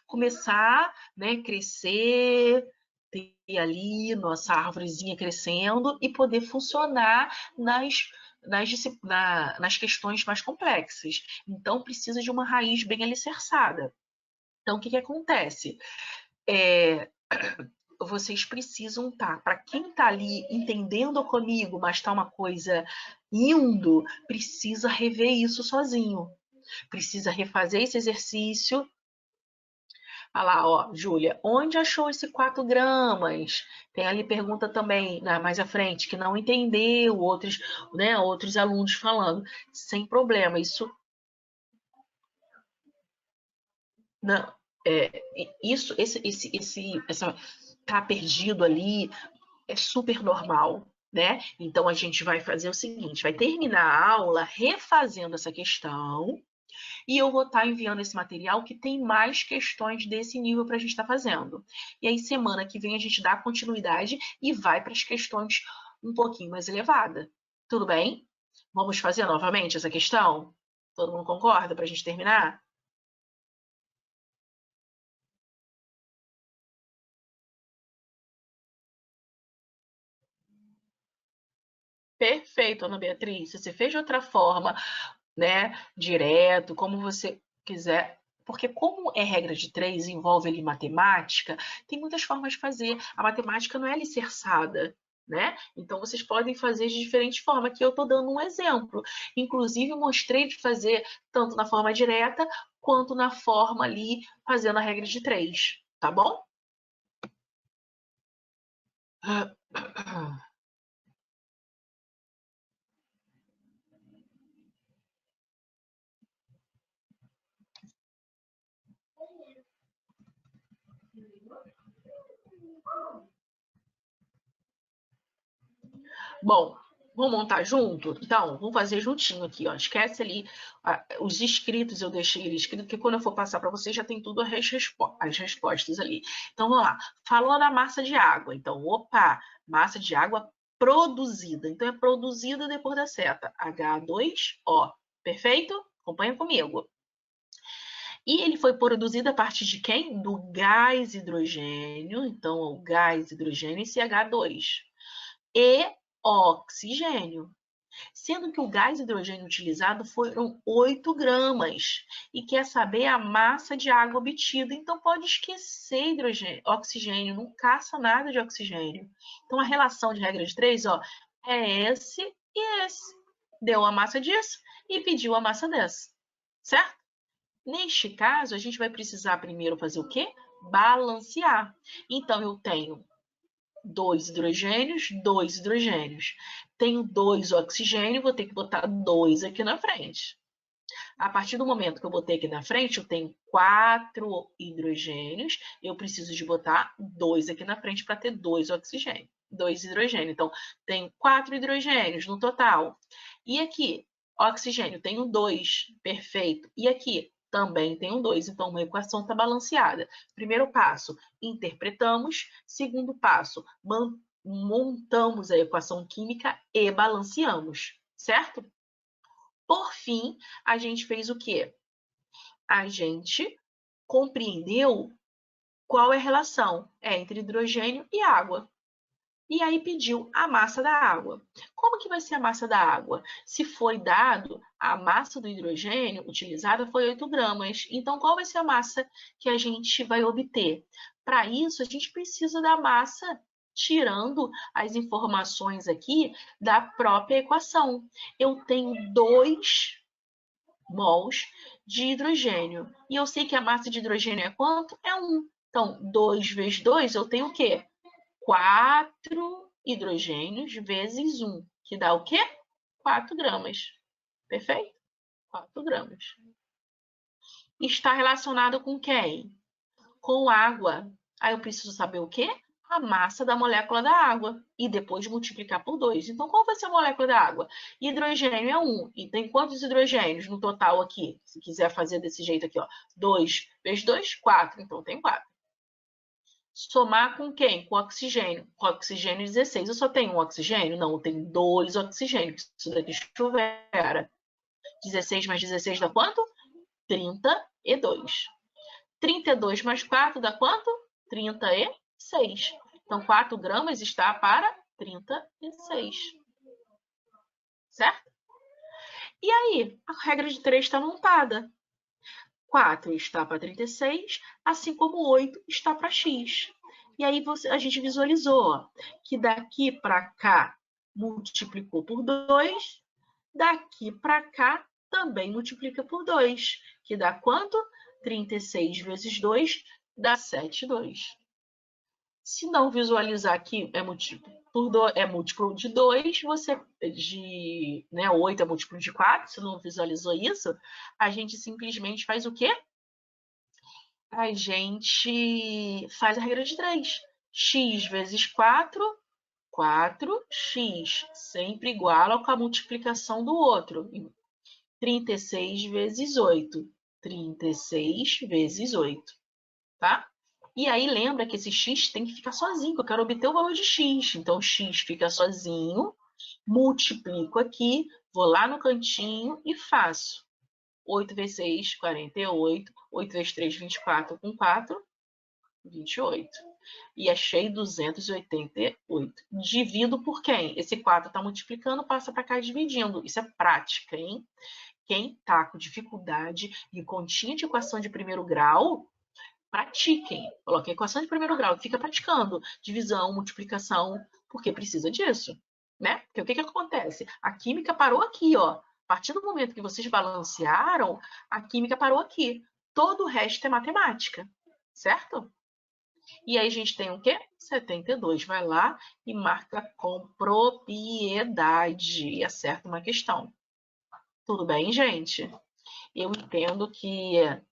começar, né, crescer, ter ali nossa árvorezinha crescendo e poder funcionar nas questões mais complexas. Então, precisa de uma raiz bem alicerçada. Então, o que acontece? Vocês precisam estar, para quem está ali entendendo comigo, mas está uma coisa indo, precisa rever isso sozinho. Precisa refazer esse exercício. Olha lá, ó, Júlia, onde achou esse 4 gramas? Tem ali pergunta também, mais à frente, que não entendeu, outros alunos falando. Sem problema, isso não, essa tá perdido ali é super normal, né? Então a gente vai fazer o seguinte, vai terminar a aula refazendo essa questão e eu vou estar enviando esse material que tem mais questões desse nível para a gente estar fazendo. E aí semana que vem a gente dá continuidade e vai para as questões um pouquinho mais elevadas. Tudo bem? Vamos fazer novamente essa questão? Todo mundo concorda para a gente terminar? Perfeito, Ana Beatriz. Se você fez de outra forma, né, direto, como você quiser, porque como é regra de 3, envolve ali matemática, tem muitas formas de fazer. A matemática não é alicerçada, né? Então vocês podem fazer de diferentes formas. Aqui eu estou dando um exemplo. Inclusive, mostrei de fazer tanto na forma direta quanto na forma ali, fazendo a regra de 3, tá bom? Bom, vamos montar junto? Então, vamos fazer juntinho aqui, ó. Esquece ali os inscritos, eu deixei ele escrito, porque quando eu for passar para vocês já tem tudo as respostas ali. Então, vamos lá. Falou na massa de água. Então, opa, massa de água produzida. Então, é produzida depois da seta. H2O. Perfeito? Acompanha comigo. E ele foi produzido a partir de quem? Do gás hidrogênio. Então, o gás hidrogênio e CH2. E oxigênio, sendo que o gás hidrogênio utilizado foram 8 gramas. E quer saber a massa de água obtida. Então, pode esquecer oxigênio, não caça nada de oxigênio. Então, a relação de regra de 3, ó, é esse e esse. Deu a massa disso e pediu a massa dessa, certo? Neste caso, a gente vai precisar primeiro fazer o quê? Balancear. Então, eu tenho 2 hidrogênios, 2 hidrogênios. Tenho 2 oxigênios, vou ter que botar 2 aqui na frente. A partir do momento que eu botei aqui na frente, eu tenho 4 hidrogênios, eu preciso de botar 2 aqui na frente para ter 2 oxigênios, 2 hidrogênios. Então, tenho 4 hidrogênios no total. E aqui, oxigênio, tenho 2, perfeito. E aqui, também tenho 2, então uma equação está balanceada. Primeiro passo, interpretamos. Segundo passo, montamos a equação química e balanceamos, certo? Por fim, a gente fez o quê? A gente compreendeu qual é a relação entre hidrogênio e água. E aí pediu a massa da água. Como que vai ser a massa da água? Se foi dado a massa do hidrogênio utilizada foi 8 gramas. Então, qual vai ser a massa que a gente vai obter? Para isso, a gente precisa da massa tirando as informações aqui da própria equação. Eu tenho 2 mols de hidrogênio. E eu sei que a massa de hidrogênio é quanto? É 1. Então, 2 vezes 2, eu tenho o quê? 4 hidrogênios vezes 1, que dá o quê? 4 gramas. Perfeito? 4 gramas. Está relacionado com quem? Com água. Aí eu preciso saber o quê? A massa da molécula da água. E depois multiplicar por 2. Então, qual vai ser a molécula da água? Hidrogênio é 1. E tem quantos hidrogênios no total aqui? Se quiser fazer desse jeito aqui, ó. 2 vezes 2, 4. Então, tem 4. Somar com quem? Com oxigênio. Com oxigênio 16. Eu só tenho um oxigênio? Não, eu tenho 2 oxigênios. Isso daqui chuvera. 16 mais 16 dá quanto? 32. 32 mais 4 dá quanto? 36. Então, 4 gramas está para 36. Certo? E aí, a regra de 3 está montada. 4 está para 36, assim como 8 está para x. E aí a gente visualizou ó, que daqui para cá multiplicou por 2, daqui para cá também multiplica por 2, que dá quanto? 36 vezes 2 dá 7,2. Se não visualizar aqui, é múltiplo de 2, né, 8 é múltiplo de 4, se não visualizou isso, a gente simplesmente faz o quê? A gente faz a regra de 3. X vezes 4, 4x, sempre igual com a multiplicação do outro. 36 vezes 8, 36 vezes 8, tá? E aí lembra que esse x tem que ficar sozinho, que eu quero obter o valor de x. Então, x fica sozinho, multiplico aqui, vou lá no cantinho e faço. 8 vezes 6, 48. 8 vezes 3, 24. Com 4, 28. E achei 288. Divido por quem? Esse 4 está multiplicando, passa para cá dividindo. Isso é prática, hein? Quem está com dificuldade em continha de equação de primeiro grau, pratiquem. Coloquei equação de primeiro grau, fica praticando divisão, multiplicação, porque precisa disso, né? Porque o que acontece? A química parou aqui, ó. A partir do momento que vocês balancearam, a química parou aqui. Todo o resto é matemática, certo? E aí a gente tem o quê? 72. Vai lá e marca com propriedade e acerta uma questão. Tudo bem, gente? Eu entendo que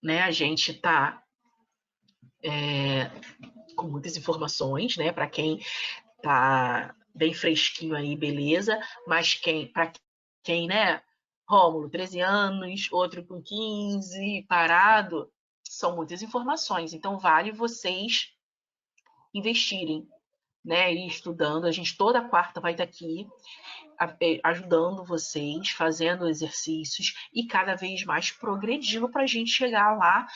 né, a gente está com muitas informações, né? Para quem está bem fresquinho aí, beleza. Mas para quem, né? Rômulo, 13 anos, outro com 15, parado, são muitas informações. Então, vale vocês investirem, né? E estudando. A gente toda quarta vai estar aqui ajudando vocês, fazendo exercícios e cada vez mais progredindo para a gente chegar lá,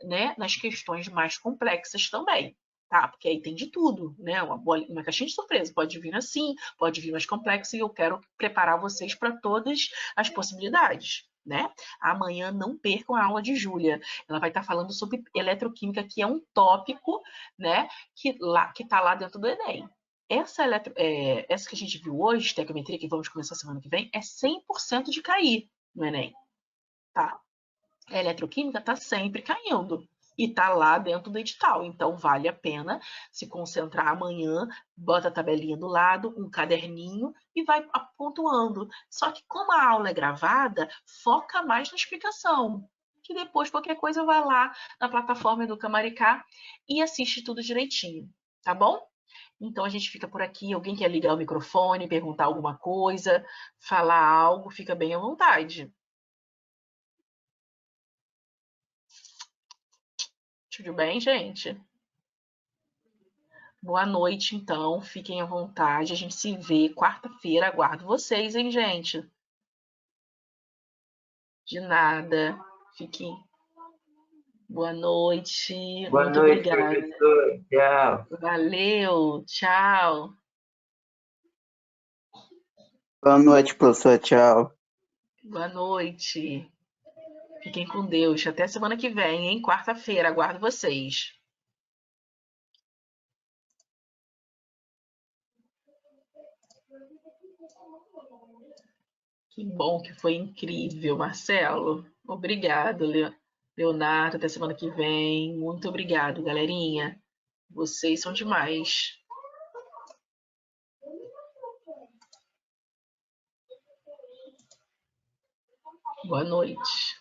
né, nas questões mais complexas também, tá? Porque aí tem de tudo, né? Uma caixinha de surpresa, pode vir assim, pode vir mais complexo e eu quero preparar vocês para todas as possibilidades. Né? Amanhã não percam a aula de Júlia. Ela vai estar falando sobre eletroquímica, que é um tópico, né, que está lá dentro do Enem. Essa que a gente viu hoje, estequiometria, que vamos começar semana que vem, é 100% de cair no Enem. Tá? A eletroquímica está sempre caindo. E está lá dentro do edital. Então, vale a pena se concentrar amanhã, bota a tabelinha do lado, um caderninho e vai pontuando. Só que como a aula é gravada, foca mais na explicação. Que depois, qualquer coisa, vai lá na plataforma Educa Maricá e assiste tudo direitinho. Tá bom? Então, a gente fica por aqui. Alguém quer ligar o microfone, perguntar alguma coisa, falar algo, fica bem à vontade. Tudo bem, gente? Boa noite, então. Fiquem à vontade. A gente se vê quarta-feira. Aguardo vocês, hein, gente? De nada. Fiquem Boa noite.
Boa
Muito
noite,
obrigada.
professor. Tchau.
Valeu. Tchau.
Boa noite, professor. Tchau.
Boa noite. Fiquem com Deus. Até semana que vem, hein? Quarta-feira. Aguardo vocês. Que bom que foi incrível, Marcelo. Obrigado, Leonardo. Até semana que vem. Muito obrigado, galerinha. Vocês são demais. Boa noite.